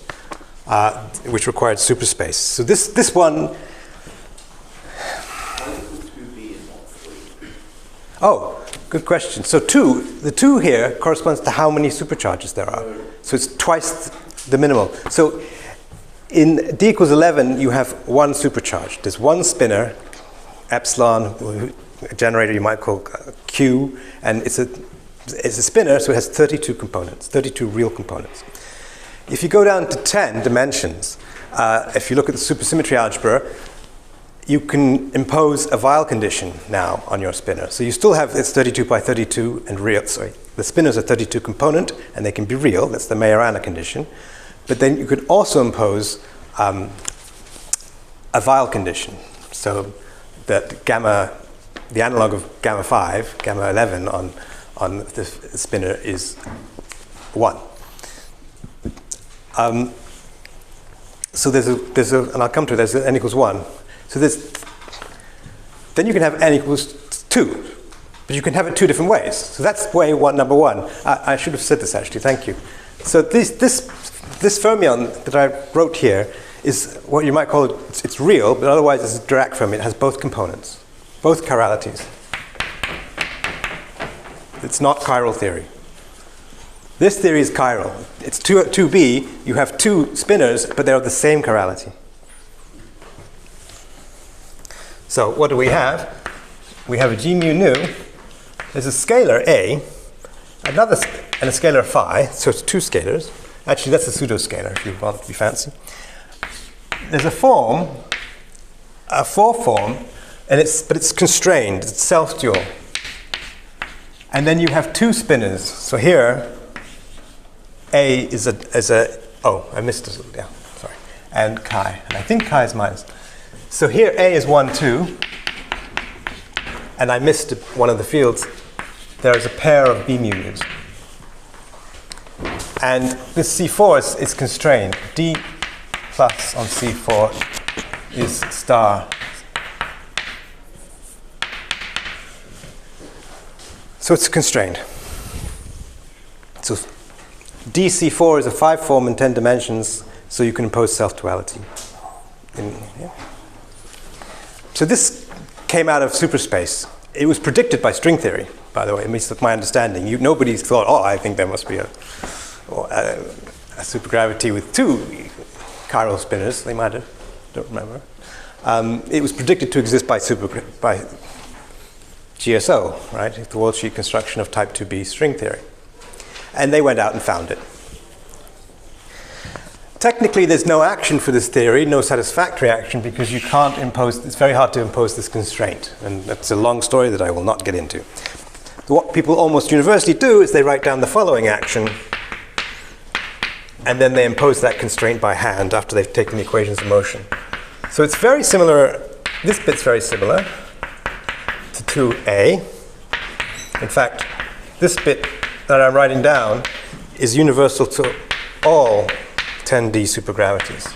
which required superspace. So this one. Oh, good question. So the 2 here corresponds to how many supercharges there are. So it's twice the minimal. So in d equals 11, you have one supercharge. There's one spinner, epsilon, a generator you might call Q, and it's a spinner, so it has 32 components, 32 real components. If you go down to 10 dimensions, if you look at the supersymmetry algebra, you can impose a Weil condition now on your spinner. So you still have it's 32 by 32 and real. Sorry, the spinners are 32 component, and they can be real. That's the Majorana condition. But then you could also impose a Weil condition, so that gamma, the analog of gamma 5, gamma 11 on the spinner is 1. So there's a, and I'll come to it, there's n equals 1. So then you can have n equals 2, but you can have it 2 different ways. So that's way number 1. I should have said this actually, thank you. So this fermion that I wrote here is what you might call it, it's real, but otherwise it's a Dirac fermion. It has both components, both chiralities. It's not chiral theory. This theory is chiral. It's 2b, you have 2 spinners, but they're of the same chirality. So what do we have? We have a g mu nu. There's a scalar a, and a scalar phi, so it's 2 scalars. Actually, that's a pseudo-scalar, if you want to be fancy. There's a 4 form, but it's constrained, it's self-dual. And then you have 2 spinners. So here, A is a oh, I missed it, yeah, sorry. And chi, and I think chi is minus. So here A is 1, 2, and I missed one of the fields. There is a pair of B mu nus. And this C4 is constrained. D plus on C4 is star. So it's constrained. So DC4 is a 5 form in 10 dimensions, so you can impose self-duality. Yeah. So this came out of superspace. It was predicted by string theory, by the way, at least that's my understanding. Nobody's thought, oh, I think there must be a supergravity with 2 chiral spinners. They might have, don't remember. It was predicted to exist by GSO, right? The world sheet construction of type 2b string theory. And they went out and found it. Technically, there's no action for this theory, no satisfactory action, because you can't impose, it's very hard to impose this constraint. And that's a long story that I will not get into. What people almost universally do is they write down the following action, and then they impose that constraint by hand after they've taken the equations of motion. So it's very similar, this bit's very similar to 2a. In fact, this bit that I'm writing down is universal to all 10D supergravities.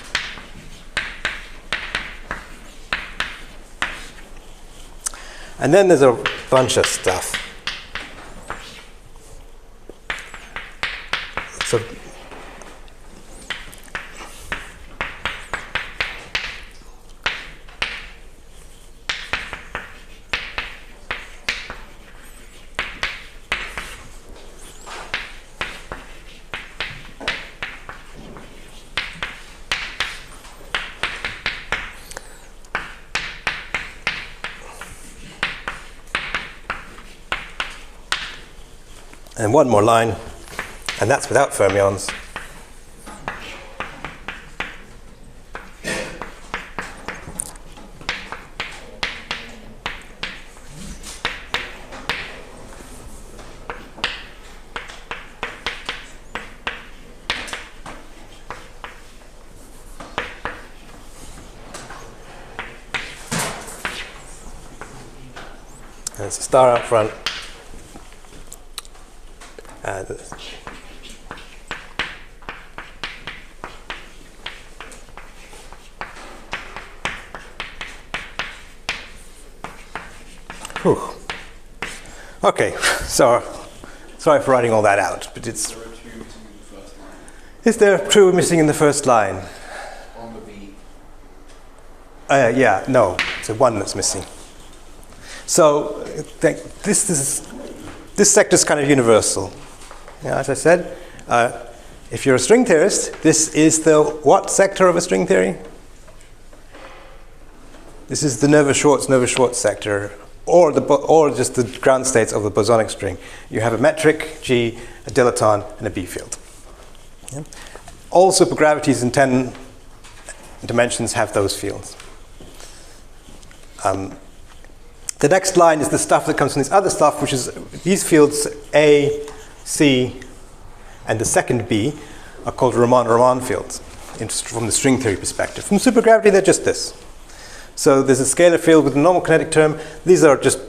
And then there's a bunch of stuff. So And one more line, and that's without fermions. There's a star out front. Whew. Okay, so sorry for writing all that out, but it's. Is there a 2 missing in the first line? On the B. Yeah, no, it's a 1 that's missing. So this sector is kind of universal. Yeah, as I said, if you're a string theorist, this is the what sector of a string theory? This is the Nevers-Schwartz sector, or just the ground states of the bosonic string. You have a metric G, a dilaton, and a B field. Yeah. All supergravities in 10 dimensions have those fields. The next line is the stuff that comes from this other stuff, which is these fields A, C, and the second B are called Riemann fields from the string theory perspective. From supergravity, they're just this. So there's a scalar field with a normal kinetic term. These are just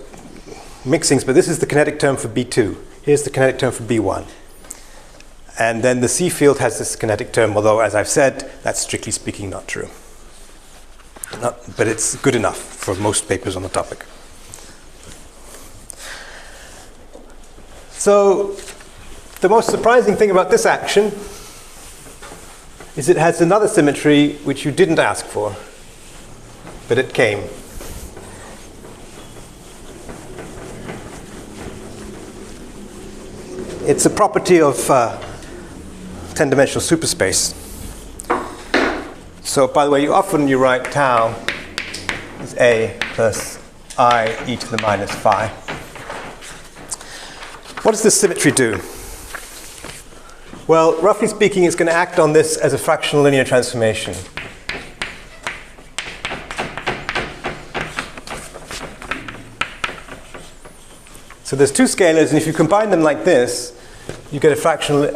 mixings, but this is the kinetic term for B2. Here's the kinetic term for B1. And then the C field has this kinetic term, although, as I've said, that's strictly speaking not true. But it's good enough for most papers on the topic. So the most surprising thing about this action is it has another symmetry which you didn't ask for, but it came. It's a property of 10-dimensional superspace. So, by the way, often you write tau is A plus I e to the minus phi. What does this symmetry do? Well, roughly speaking, it's going to act on this as a fractional linear transformation. So there's two scalars, and if you combine them like this, you get a fractional.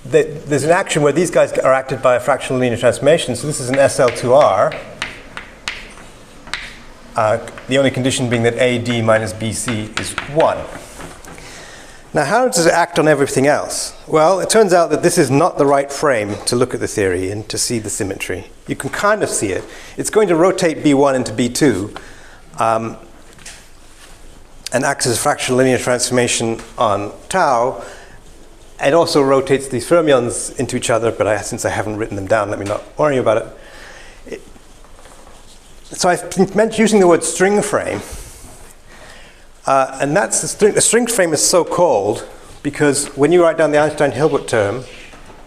There's an action where these guys are acted by a fractional linear transformation. So this is an SL2R. The only condition being that AD minus BC is 1. Now, how does it act on everything else? Well, it turns out that this is not the right frame to look at the theory and to see the symmetry. You can kind of see it. It's going to rotate B1 into B2 and acts as a fractional linear transformation on tau. It also rotates these fermions into each other, but since I haven't written them down, let me not worry about it. So I've been using the word string frame. And that's the string frame is so called because when you write down the Einstein-Hilbert term,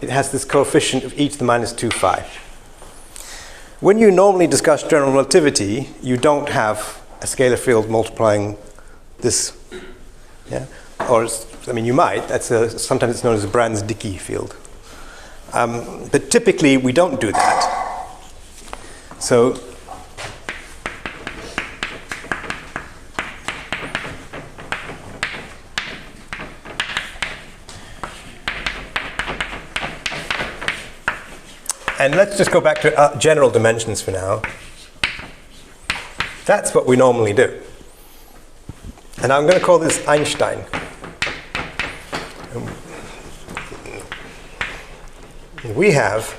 it has this coefficient of e to the minus 2 phi. When you normally discuss general relativity, you don't have a scalar field multiplying this. Yeah? Or, I mean, you might. Sometimes it's known as a Brans-Dicke field. But typically, we don't do that. So and let's just go back to general dimensions for now. That's what we normally do. And I'm going to call this Einstein. We have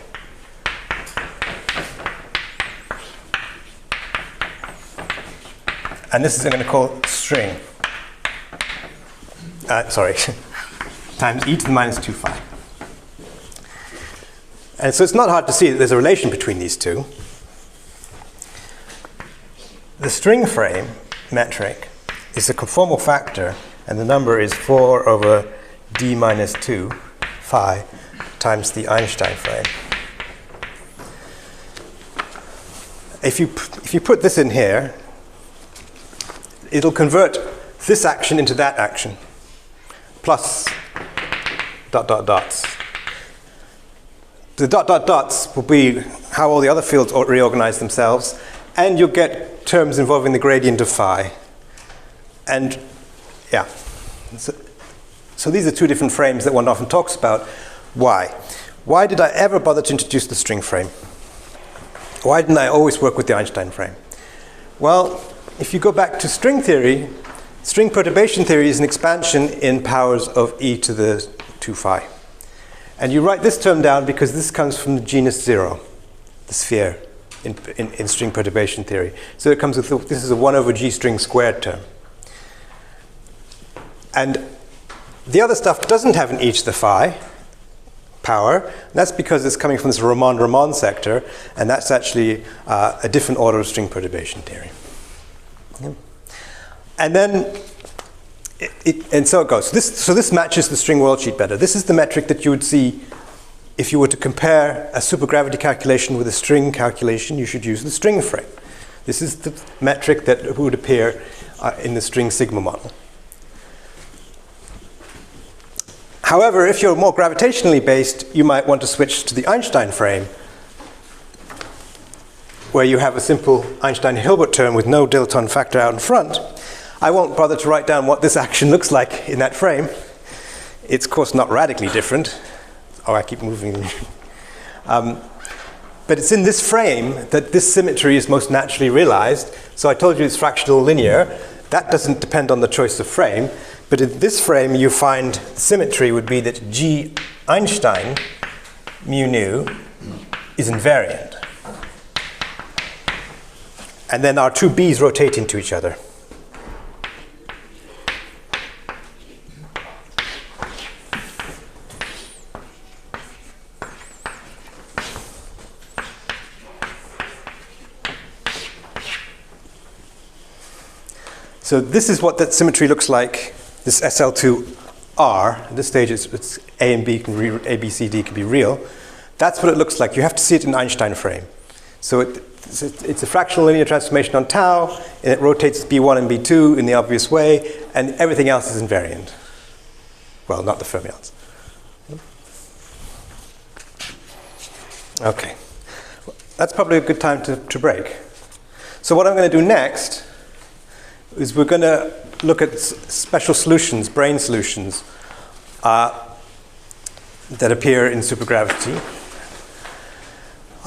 and this is I'm going to call string. Times e to the minus 2 phi. And so it's not hard to see that there's a relation between these two. The string frame metric is a conformal factor, and the number is 4 over d minus 2 phi times the Einstein frame. If you put this in here, it'll convert this action into that action. plus dot dot dots. The dot dot dots will be how all the other fields reorganize themselves, and you'll get terms involving the gradient of phi. And yeah, so these are two different frames that one often talks about. Why? Why did I ever bother to introduce the string frame? Why didn't I always work with the Einstein frame? Well, if you go back to string theory, string perturbation theory is an expansion in powers of e to the 2 phi. And you write this term down because this comes from the genus 0, the sphere, in string perturbation theory. So it comes with, this is a 1 over g string squared term. And the other stuff doesn't have an e to the phi power. And that's because it's coming from this Riemann sector, and that's actually a different order of string perturbation theory. Yeah. And then, and so it goes. So this matches the string world sheet better. This is the metric that you would see if you were to compare a supergravity calculation with a string calculation. You should use the string frame. This is the metric that would appear in the string sigma model. However, if you're more gravitationally based, you might want to switch to the Einstein frame, where you have a simple Einstein-Hilbert term with no dilaton factor out in front. I won't bother to write down what this action looks like in that frame. It's, of course, not radically different. Oh, I keep moving. But it's in this frame that this symmetry is most naturally realized. So I told you it's fractional linear. That doesn't depend on the choice of frame. But in this frame, you find the symmetry would be that G Einstein mu nu is invariant. And then our two B's rotate into each other. So this is what that symmetry looks like. This SL2R, at this stage it's A and B, A, B, C, D can be real. That's what it looks like. You have to see it in Einstein frame. So it's a fractional linear transformation on tau, and it rotates B1 and B2 in the obvious way, and everything else is invariant. Well, not the fermions. Okay. That's probably a good time to break. So what I'm going to do next is we're going to look at special solutions, brane solutions, that appear in supergravity.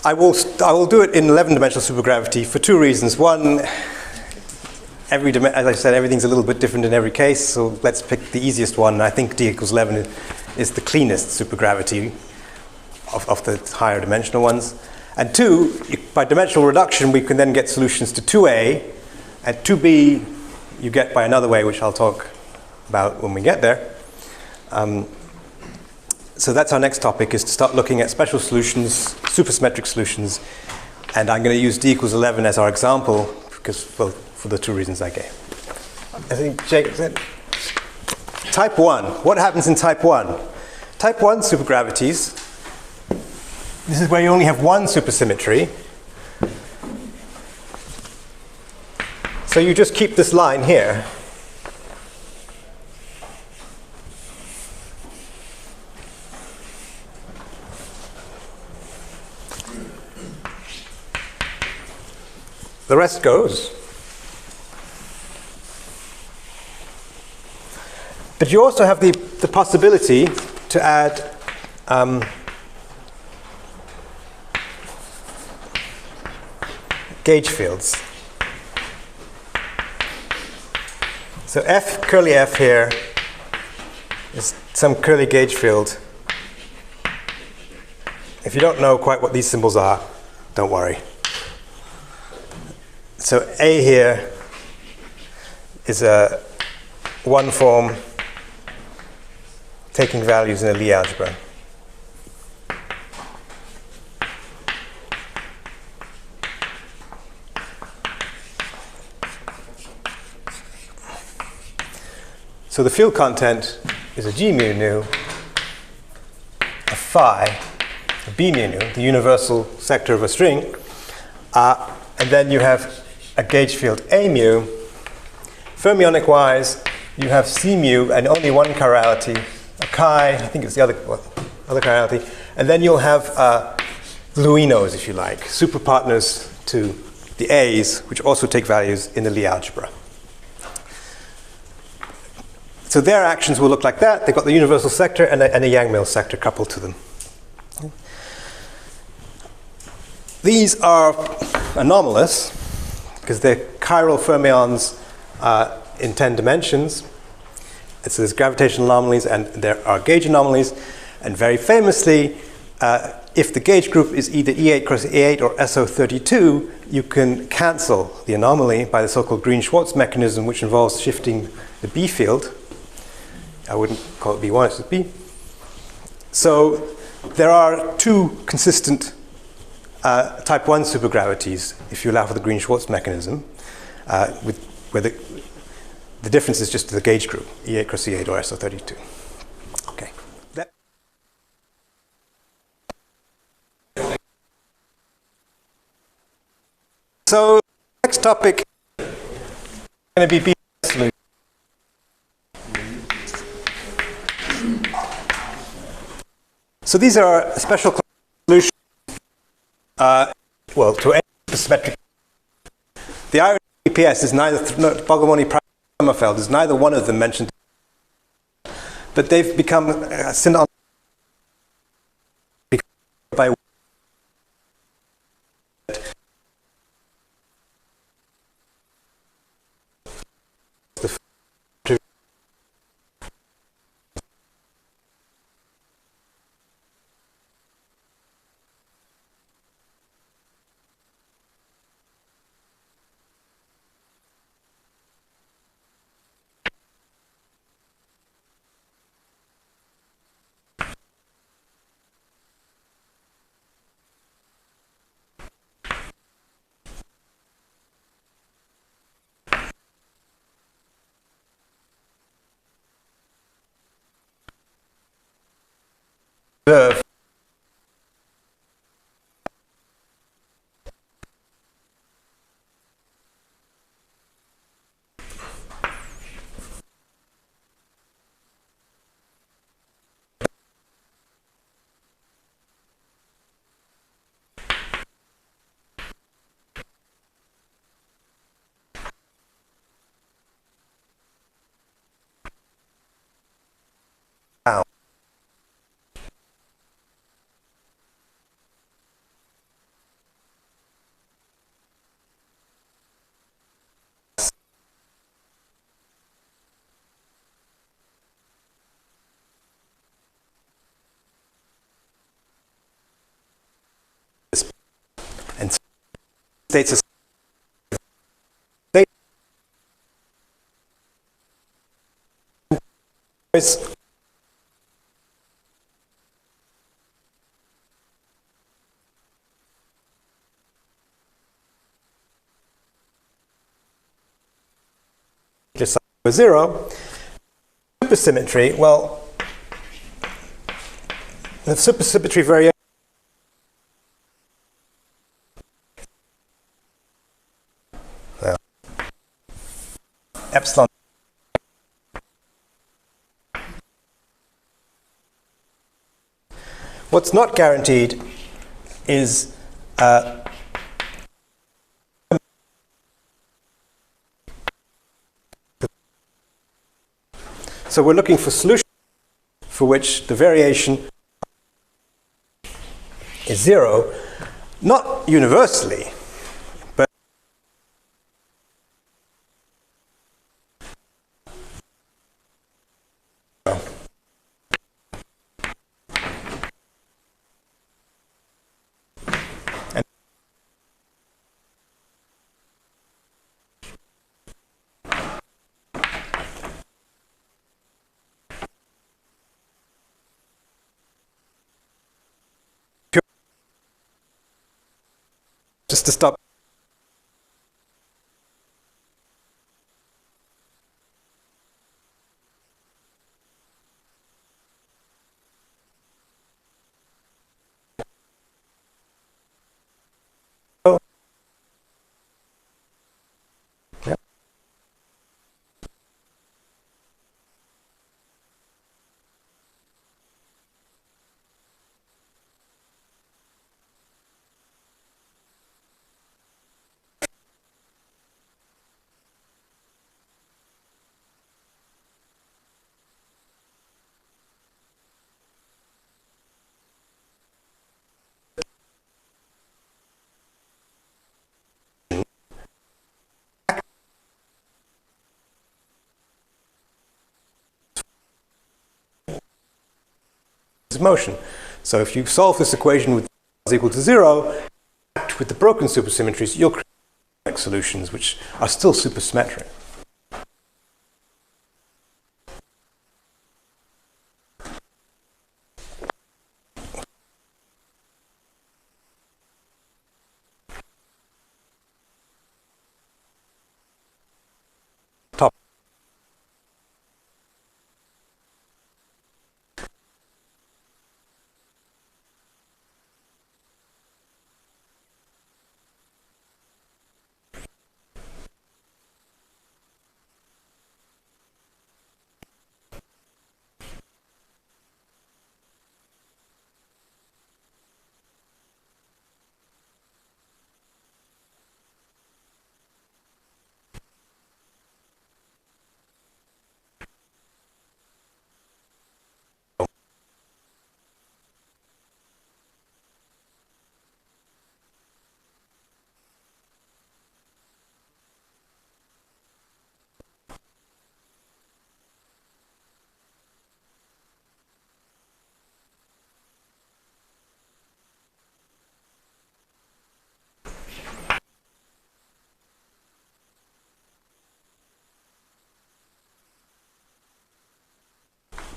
I will do it in 11-dimensional supergravity for two reasons. One, as I said, everything's a little bit different in every case, so let's pick the easiest one. I think d equals 11 is the cleanest supergravity of the higher dimensional ones. And two, by dimensional reduction, we can then get solutions to 2a, and 2b you get by another way, which I'll talk about when we get there. So that's our next topic, is to start looking at special solutions, supersymmetric solutions, and I'm going to use d equals 11 as our example, because, well, for the two reasons I gave. I think Jake said, type 1. What happens in type 1? Type 1 supergravities, this is where you only have one supersymmetry. So you just keep this line here. The rest goes. But you also have the possibility to add gauge fields. So F, curly F here, is some curly gauge field. If you don't know quite what these symbols are, don't worry. So A here is a one form taking values in a Lie algebra. So the field content is a G mu nu, a phi, a B mu nu, the universal sector of a string, and then you have a gauge field A mu. Fermionic-wise, you have C mu and only one chirality, a chi, I think it's the other chirality, and then you'll have Lewinnos, if you like, superpartners to the A's, which also take values in the Lie algebra. So their actions will look like that. They've got the universal sector and a Yang-Mills sector coupled to them. These are anomalous because they're chiral fermions in 10 dimensions. So there's gravitational anomalies and there are gauge anomalies. And very famously, if the gauge group is either E8 cross E8 or SO32, you can cancel the anomaly by the so-called Green-Schwarz mechanism, which involves shifting the B field. I wouldn't call it B1, it's just B. So there are two consistent type 1 supergravities, if you allow for the Green-Schwarz mechanism, where the difference is just the gauge group, E8 cross E8 or SO32. Okay. So next topic is going to be B solution. So these are a special solution. Well, to any symmetric. The irony of BPS is neither Bogomolny Sommerfeld is neither one of them mentioned, but they've become synonymous by observe. And states a zero. Supersymmetry, well, the supersymmetry variation epsilon. What's not guaranteed is so we're looking for solutions for which the variation is zero, not universally, but just to stop. motion. So if you solve this equation with is equal to 0, with the broken supersymmetries, you'll create solutions which are still supersymmetric.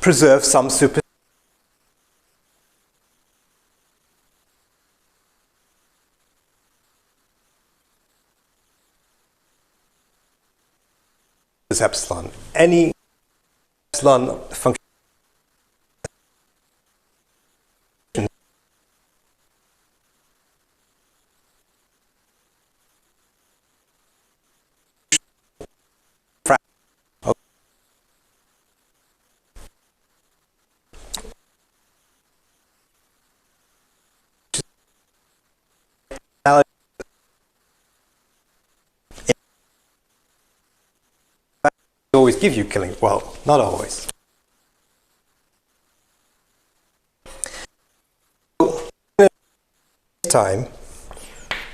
Preserve some super. Epsilon. Any epsilon function. Always give you killing, well, not always. Time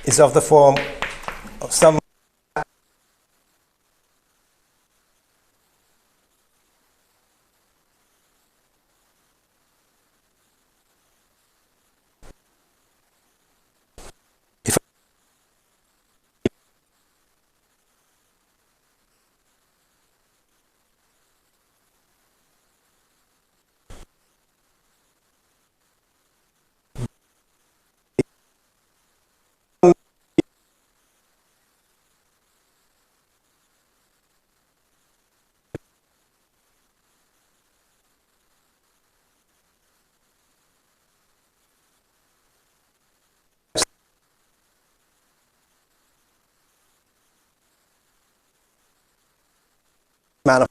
is of the form of some manifold.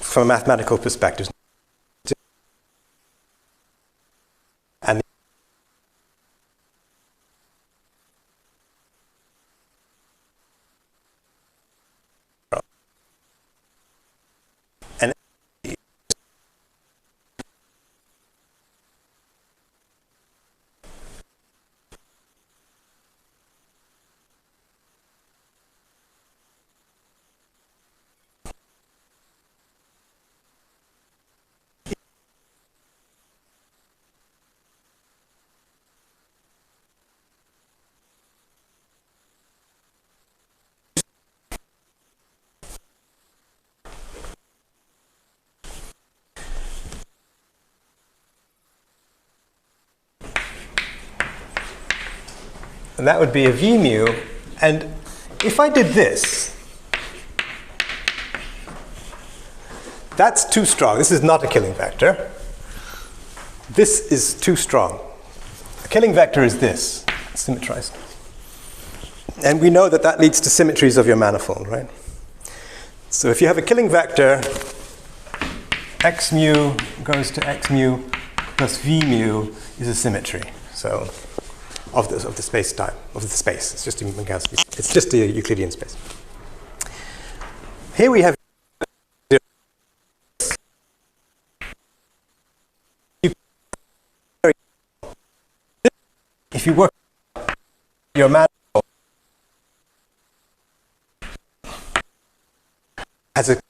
From a mathematical perspective. And that would be a v mu. And if I did this, that's too strong. This is not a killing vector. This is too strong. A killing vector is this, symmetrized. And we know that that leads to symmetries of your manifold, right? So if you have a killing vector, x mu goes to x mu plus v mu is a symmetry. So of the space-time, of the space. It's just a Euclidean space. Here we have if you work your manifold as a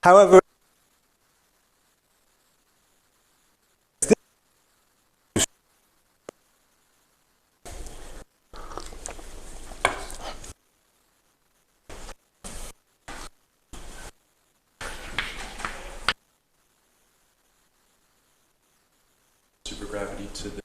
however, supergravity to the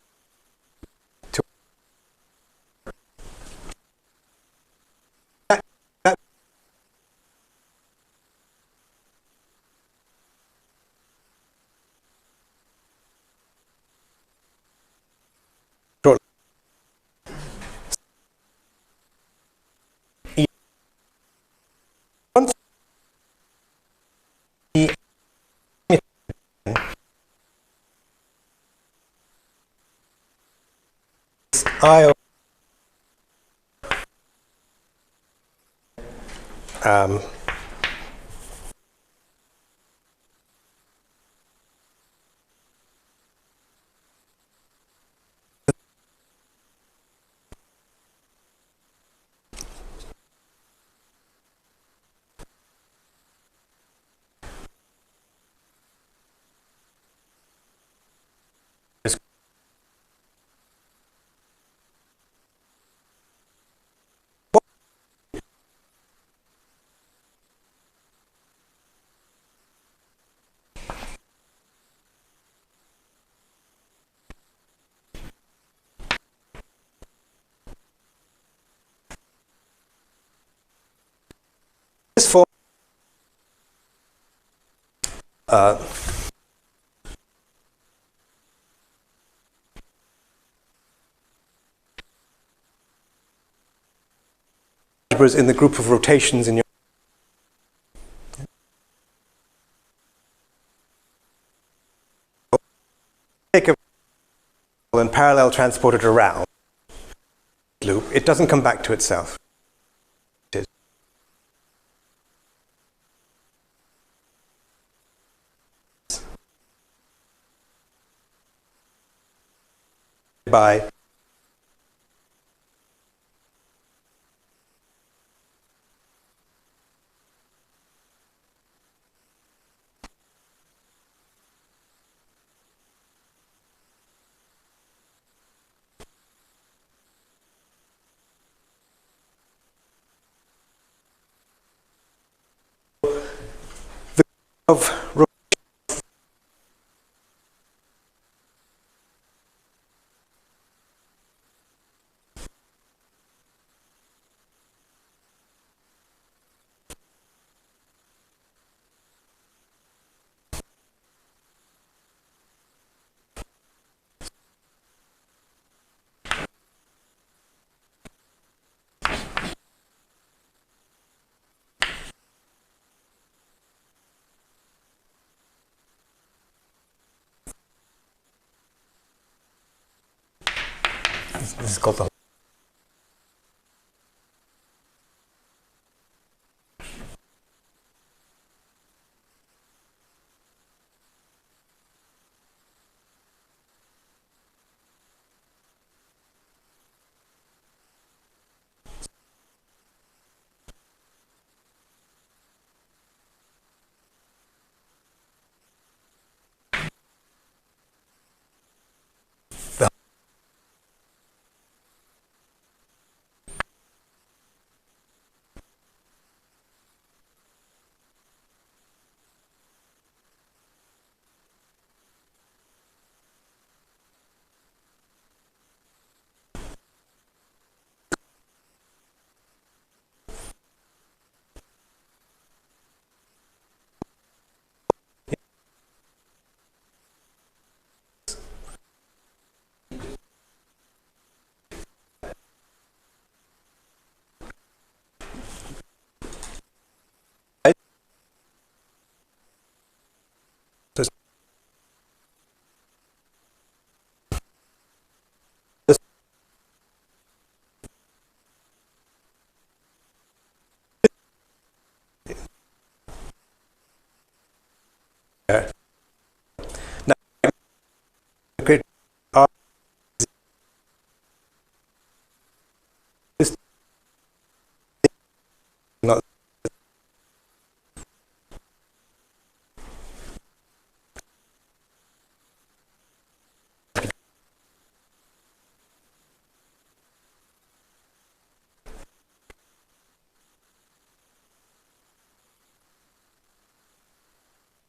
I this form in the group of rotations in your take a and parallel transport it around loop, it doesn't come back to itself. By of this is called the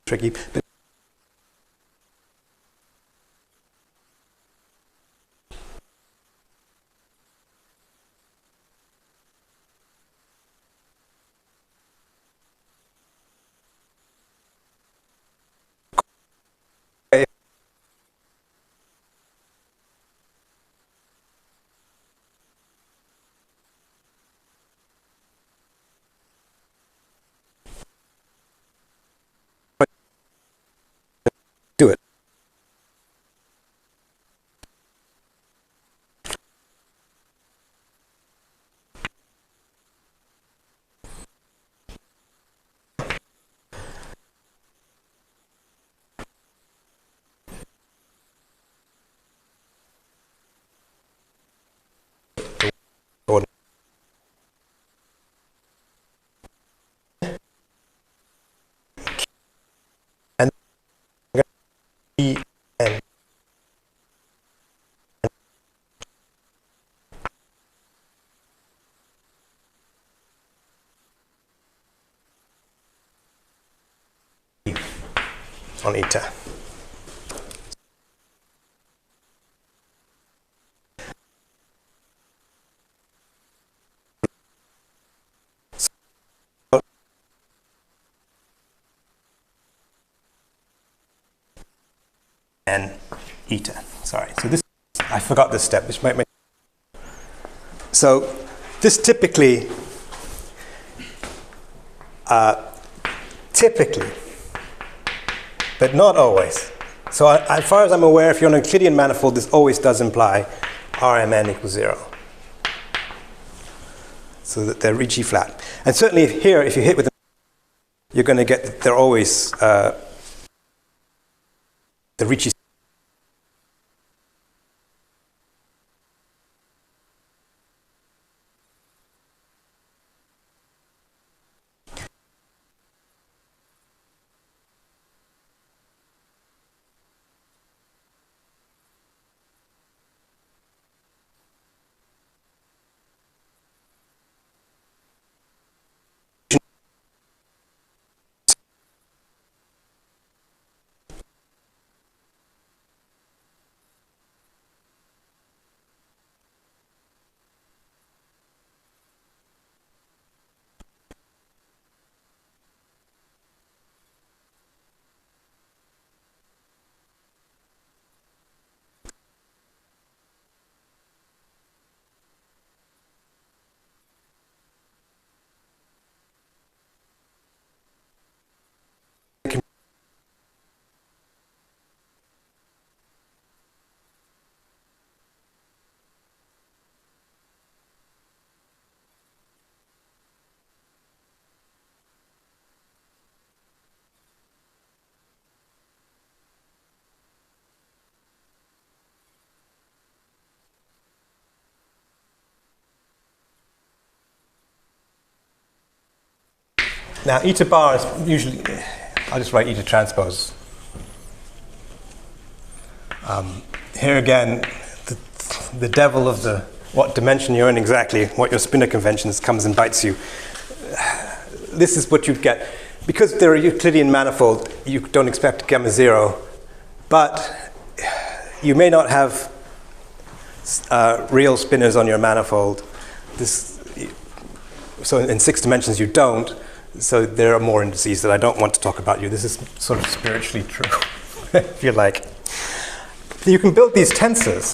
tricky. But do it. And E N. On eta. And eta. Sorry. So this, I forgot this step. This might make. So this typically, but not always. So as far as I'm aware, if you're on a Euclidean manifold, this always does imply Rmn equals 0. So that they're Ricci flat. And certainly here, if you hit with them, you're going to get, they're always the Ricci. Now, eta bar is usually, I'll just write eta transpose. Here again, the devil of the what dimension you're in exactly, what your spinor conventions comes and bites you. This is what you'd get. Because they're a Euclidean manifold, you don't expect gamma 0, but you may not have real spinors on your manifold. So in 6 dimensions you don't. So there are more indices that I don't want to talk about you. This is sort of spiritually true, if you like. You can build these tensors.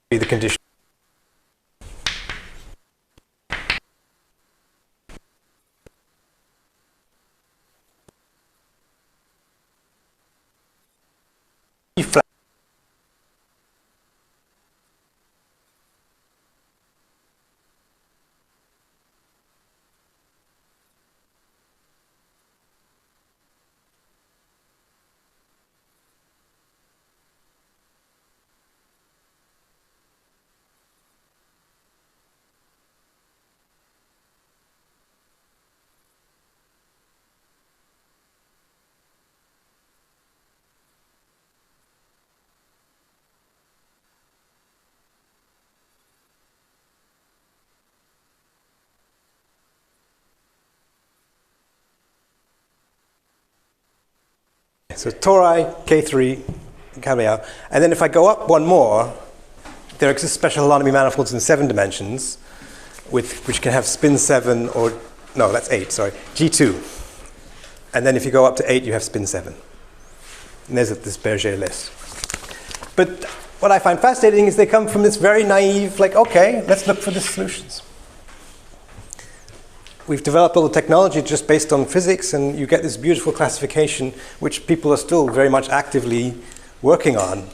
be the condition. E flat. So tori, K3, coming out. And then if I go up one more, there exist special holonomy manifolds in 7 dimensions, which can have spin 7 or, no, that's 8, sorry, G2. And then if you go up to 8, you have spin 7. And there's this Berger list. But what I find fascinating is they come from this very naive, like, okay, let's look for the solutions. We've developed all the technology just based on physics, and you get this beautiful classification, which people are still very much actively working on,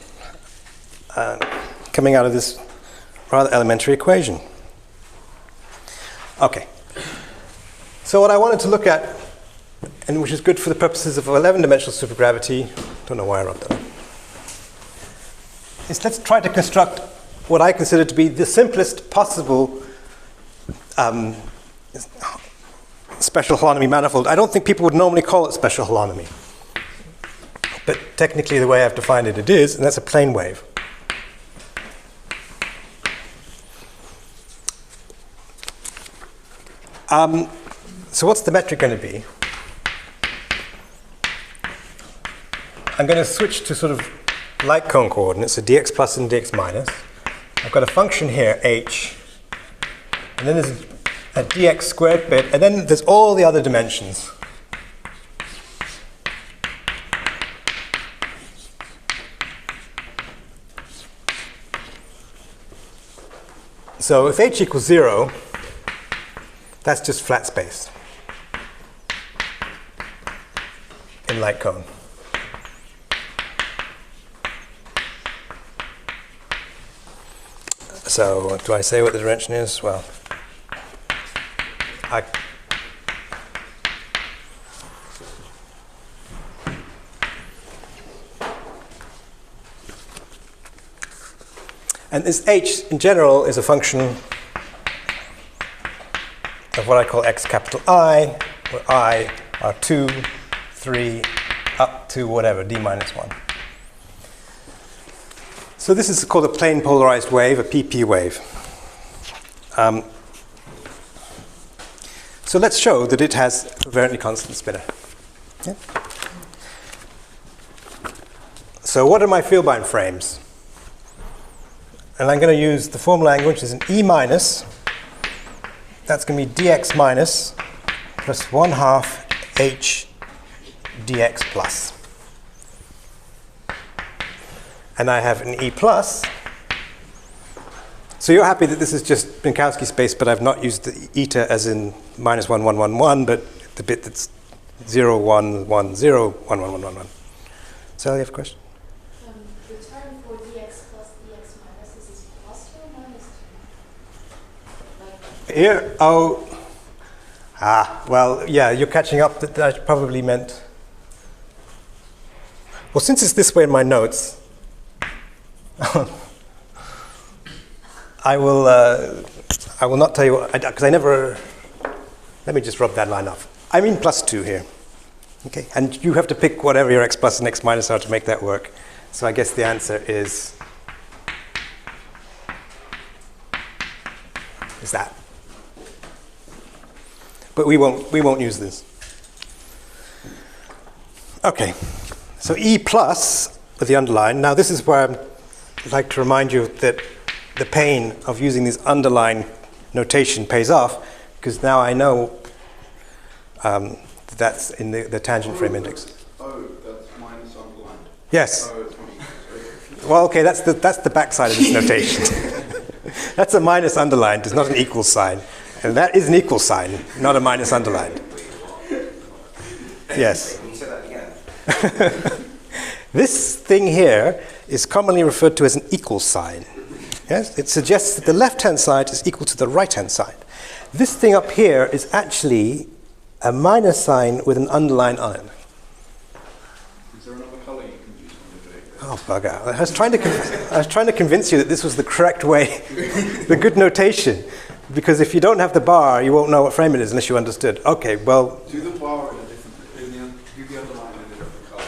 coming out of this rather elementary equation. Okay. So what I wanted to look at, and which is good for the purposes of 11-dimensional supergravity, don't know why I wrote that, is let's try to construct what I consider to be the simplest possible special holonomy manifold. I don't think people would normally call it special holonomy. But technically the way I've defined it, it is, and that's a plane wave. So what's the metric going to be? I'm going to switch to sort of light cone coordinates, so dx plus and dx minus. I've got a function here, h, and then there's a dx squared bit, and then there's all the other dimensions. So if h equals 0, that's just flat space in light cone. So do I say what the dimension is? Well, and this h in general is a function of what I call x capital I, where I are 2, 3, up to whatever, d minus 1. So this is called a plane polarized wave, a PP wave. So let's show that it has a covariantly constant spinor. Yeah. So what are my vielbein frames? And I'm going to use the formal language as an E minus. That's going to be dx minus plus 1/2 h dx plus. And I have an E plus. So you're happy that this is just Minkowski space, but I've not used the eta as in -1, 1, 1, 1, but the bit that's 0, 1, 1, 0, 1, 1, 1, 1, 1. Sally, you have a question? The term for dx plus dx minus, is this plus 2 or minus 2? Here, well, yeah, you're catching up. That I probably meant. Well, since it's this way in my notes, I will not tell you, because I never, let me just rub that line off. I mean +2 here, okay? And you have to pick whatever your x plus and x minus are to make that work. So I guess the answer is that. But we won't use this. Okay, so E plus with the underline. Now this is where I'd like to remind you that the pain of using this underline notation pays off, because now I know that's in the tangent frame index. Oh, that's minus underlined. Yes. Oh, it's minus. Well, okay, that's the backside of this notation. That's a minus underlined, it's not an equal sign. And that is an equal sign, not a minus underlined. Yes. Can you say that again? This thing here is commonly referred to as an equal sign. Yes? It suggests that the left-hand side is equal to the right-hand side. This thing up here is actually a minus sign with an underline on it. Is there another colour you can use on the date? Oh, bugger. I was trying to convince you that this was the correct way, the good notation. Because if you don't have the bar, you won't know what frame it is unless you understood. Okay, well... Do the bar in a different, do the underline in a different colour.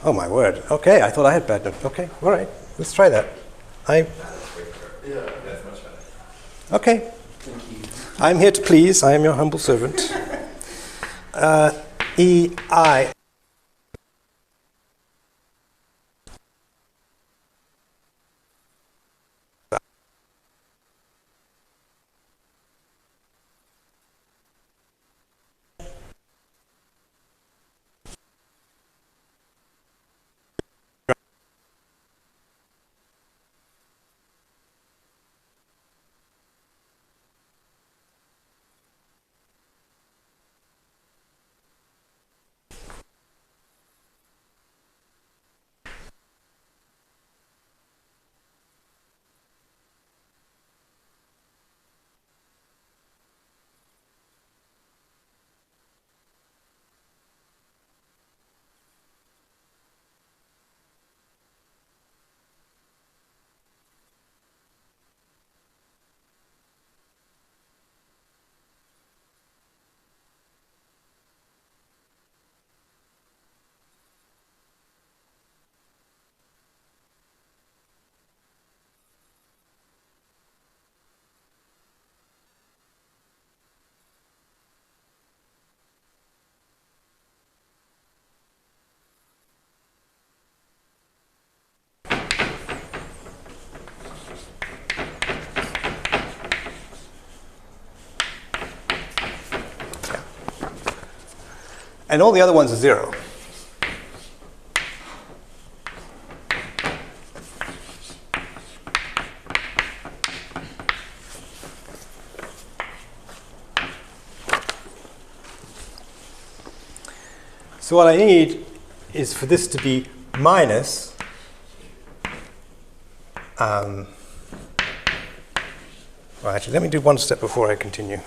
Oh, my word. Okay, I thought I had bad notes. Okay, all right. Let's try that. Yeah, that's much better. Okay. I'm here to please. I am your humble servant. E-I... And all the other ones are 0. So what I need is for this to be minus well, actually, let me do one step before I continue.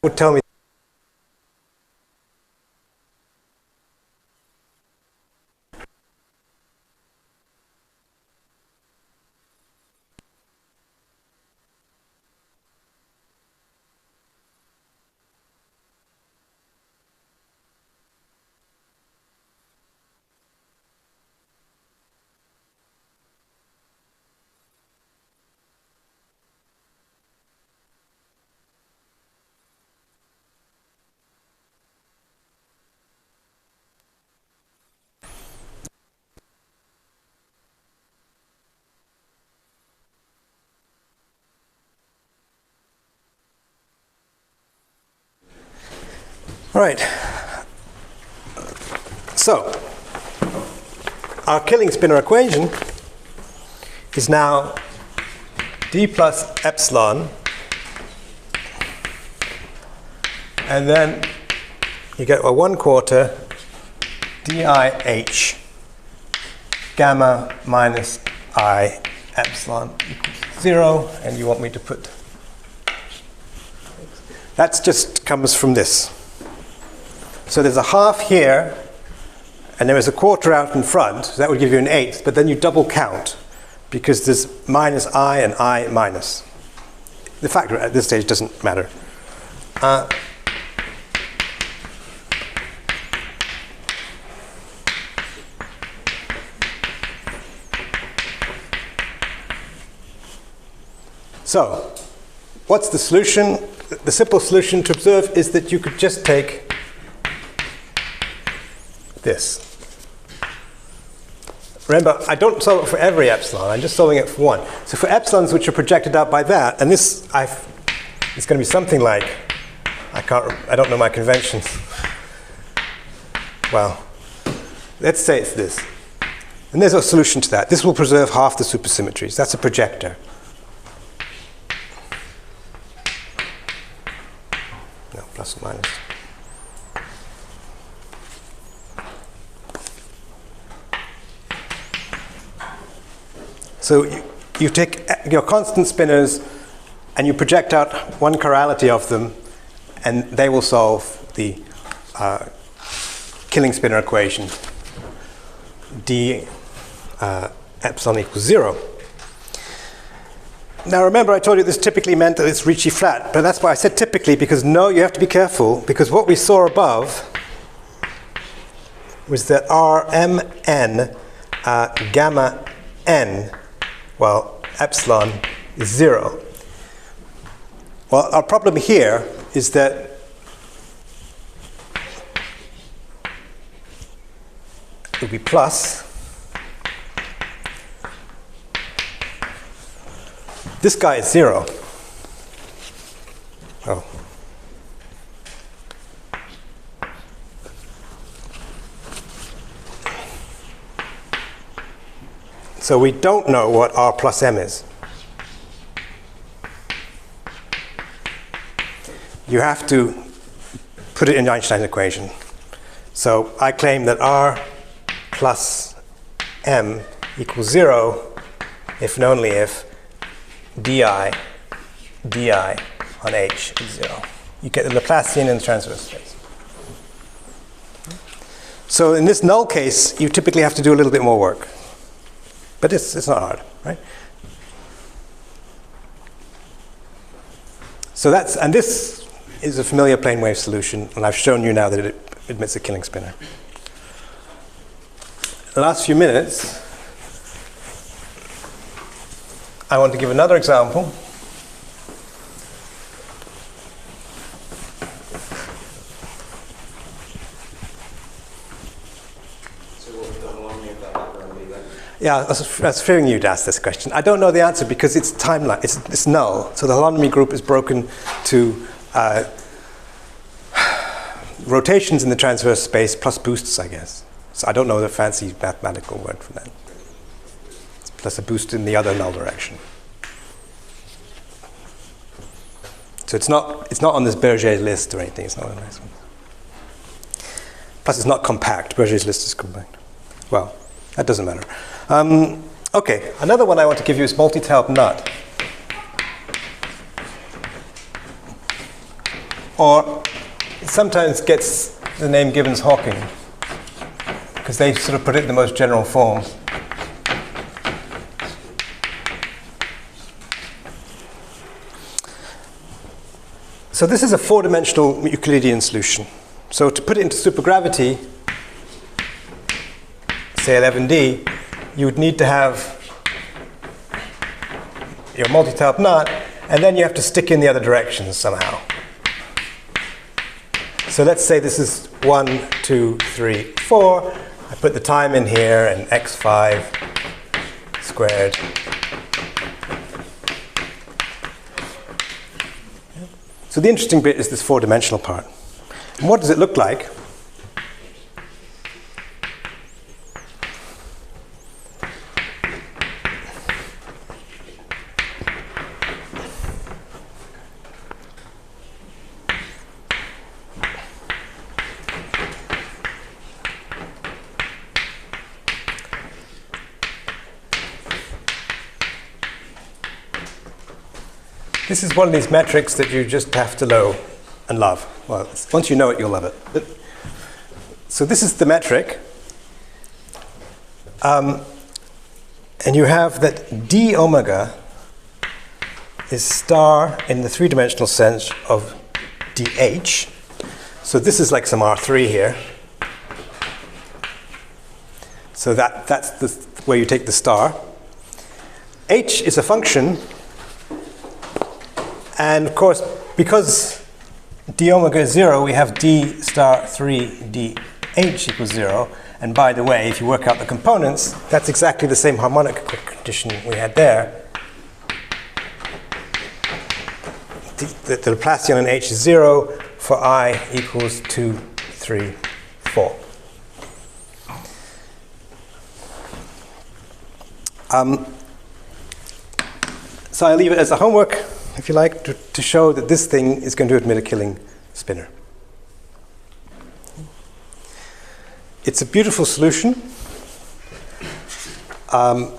would tell me all right. So, our killing spinor equation is now d plus epsilon, and then you get a 1/4 DIH gamma minus I epsilon equals 0, and you want me to put, that just comes from this. So there's a half here, and there is a 1/4 out in front, so that would give you an 1/8, but then you double count, because there's minus I and I minus. The factor at this stage doesn't matter. So, what's the solution? The simple solution to observe is that you could just take this. Remember, I don't solve it for every epsilon, I'm just solving it for one. So for epsilons which are projected out by that, and this it's going to be something like, I don't know my conventions. Well, let's say it's this. And there's a solution to that. This will preserve half the supersymmetries. That's a projector. No, plus or minus. So you take your constant spinors and you project out one chirality of them, and they will solve the killing spinor equation, d epsilon equals 0. Now remember, I told you this typically meant that it's Ricci flat, but that's why I said typically, because no, you have to be careful, because what we saw above was that Rmn gamma n, well, epsilon is 0. Well, our problem here is that it will be plus. This guy is 0. Oh. So we don't know what R plus M is. You have to put it in the Einstein equation. So I claim that R plus M equals 0 if and only if di on H is 0. You get the Laplacian in the transverse space. So in this null case, you typically have to do a little bit more work. But it's not hard, right? So and this is a familiar plane wave solution, and I've shown you now that it admits a killing spinor. The last few minutes, I want to give another example. So what would the holonomy of that background be then? Yeah, I was fearing you'd ask this question. I don't know the answer because it's timeline. It's null. So the holonomy group is broken to rotations in the transverse space plus boosts, I guess. So I don't know the fancy mathematical word for that. It's plus a boost in the other null direction. So it's not on this Berger list or anything. It's not a nice one. Plus, it's not compact. Berger's list is compact. Well, that doesn't matter. Okay, another one I want to give you is multi-tailed nut. or it sometimes gets the name Gibbons-Hawking, because they sort of put it in the most general form. So this is a four-dimensional Euclidean solution. So to put it into supergravity, say 11D, you would need to have your multi-tailed knot, and then you have to stick in the other directions somehow. So let's say this is 1, 2, 3, 4. I put the time in here, and x5 squared. So the interesting bit is this four-dimensional part. And what does it look like? This is one of these metrics that you just have to know and love. Well, once you know it, you'll love it. So this is the metric. And you have that d omega is star in the three-dimensional sense of dh. So this is like some R3 here. So that's the where you take the star. H is a function. And of course, because d omega is 0, we have d star 3 dh equals 0. And by the way, if you work out the components, that's exactly the same harmonic condition we had there. The Laplacian in h is 0 for I equals 2, 3, 4. So I leave it as a homework, if you like, to show that this thing is going to admit a killing spinor. It's a beautiful solution. So,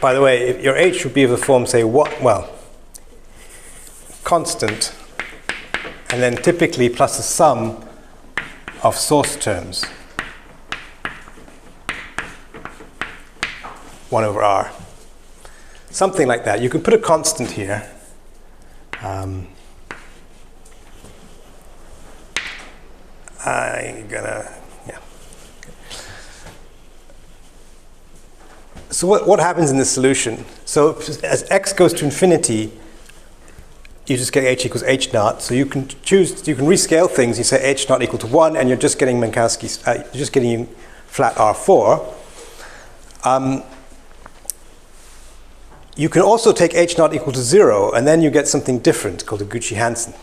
by the way, your H would be of the form, say, constant, and then typically plus a sum of source terms. 1 over R. Something like that. You can put a constant here. So what happens in this solution? So as x goes to infinity, you just get h equals h naught. So you can choose, you can rescale things. You say h naught equal to 1, and you're just getting Minkowski's, you're just getting flat R4. You can also take h naught equal to 0, and then you get something different called a Gucci-Hansen.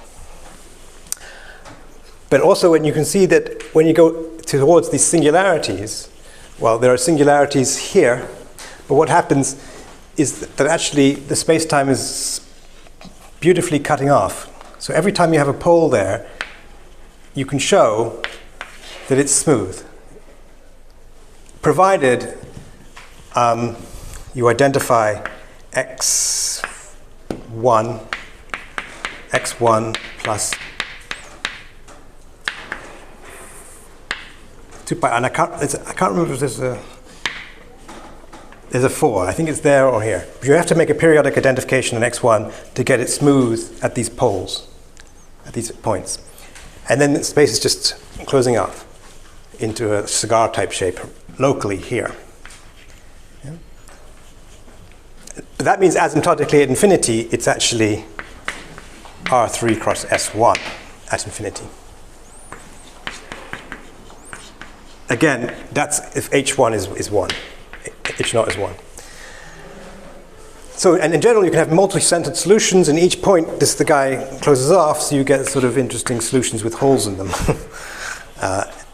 But also, when you can see that when you go towards these singularities, well, there are singularities here, but what happens is that actually the space-time is beautifully cutting off. So every time you have a pole there, you can show that it's smooth, provided you identify x1 plus 2 pi, and I can't remember if there's a 4. I think it's there or here. You have to make a periodic identification in x1 to get it smooth at these poles, at these points. And then the space is just closing off into a cigar-type shape locally here. Yeah. But that means asymptotically at infinity, it's actually R3 cross S1 at infinity. Again, that's if H1 is 1. H0 is 1. So, and in general, you can have multi-centered solutions, and each point, the guy closes off, so you get sort of interesting solutions with holes in them.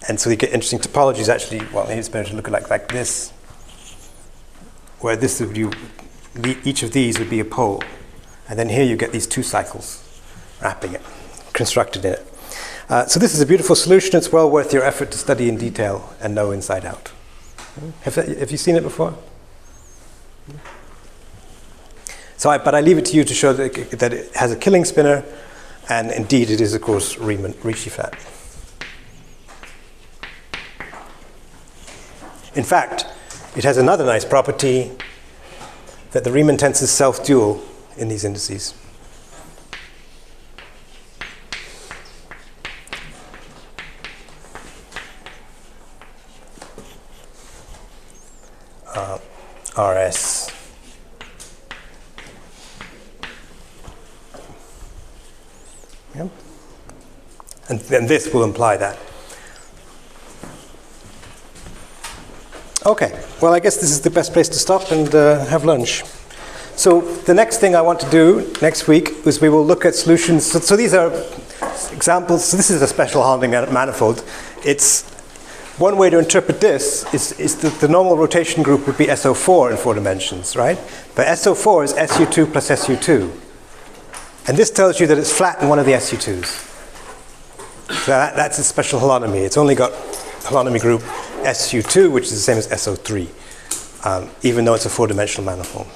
And so you get interesting topologies, actually. Well, maybe it's better to look at like this, where this would each of these would be a pole. And then here you get these 2 cycles wrapping it, constructed in it. So this is a beautiful solution. It's well worth your effort to study in detail and know inside out. Have you seen it before? So, but I leave it to you to show that it has a killing spinor, and indeed it is, of course, Ricci flat. In fact, it has another nice property that the Riemann tensors self-dual in these indices. RS. Yeah. And then this will imply that. Okay, well, I guess this is the best place to stop and have lunch. So the next thing I want to do next week is we will look at solutions. So these are examples. So this is a special holonomy manifold. It's one way to interpret this is that the normal rotation group would be SO4 in 4 dimensions, right? But SO4 is SU2 plus SU2. And this tells you that it's flat in one of the SU2s. So that's a special holonomy. It's only got holonomy group SU2, which is the same as SO3, even though it's a 4-dimensional manifold.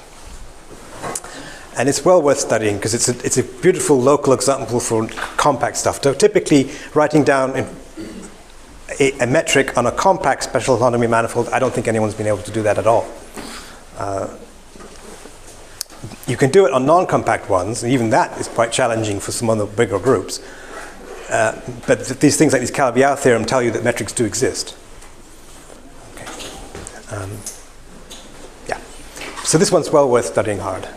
And it's well worth studying because it's a beautiful local example for compact stuff. So typically, writing down a metric on a compact special holonomy manifold, I don't think anyone's been able to do that at all. You can do it on non-compact ones, and even that is quite challenging for some of the bigger groups. But these things like this Calabi-Yau theorem tell you that metrics do exist. Okay. Yeah. So this one's well worth studying hard.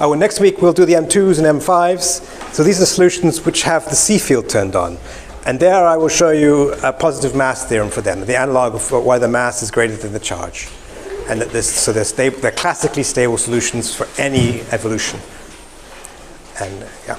Oh, and next week we'll do the M2s and M5s. So these are solutions which have the C field turned on. And there I will show you a positive mass theorem for them, the analog of why the mass is greater than the charge. And that so they're classically stable solutions for any evolution. And yeah.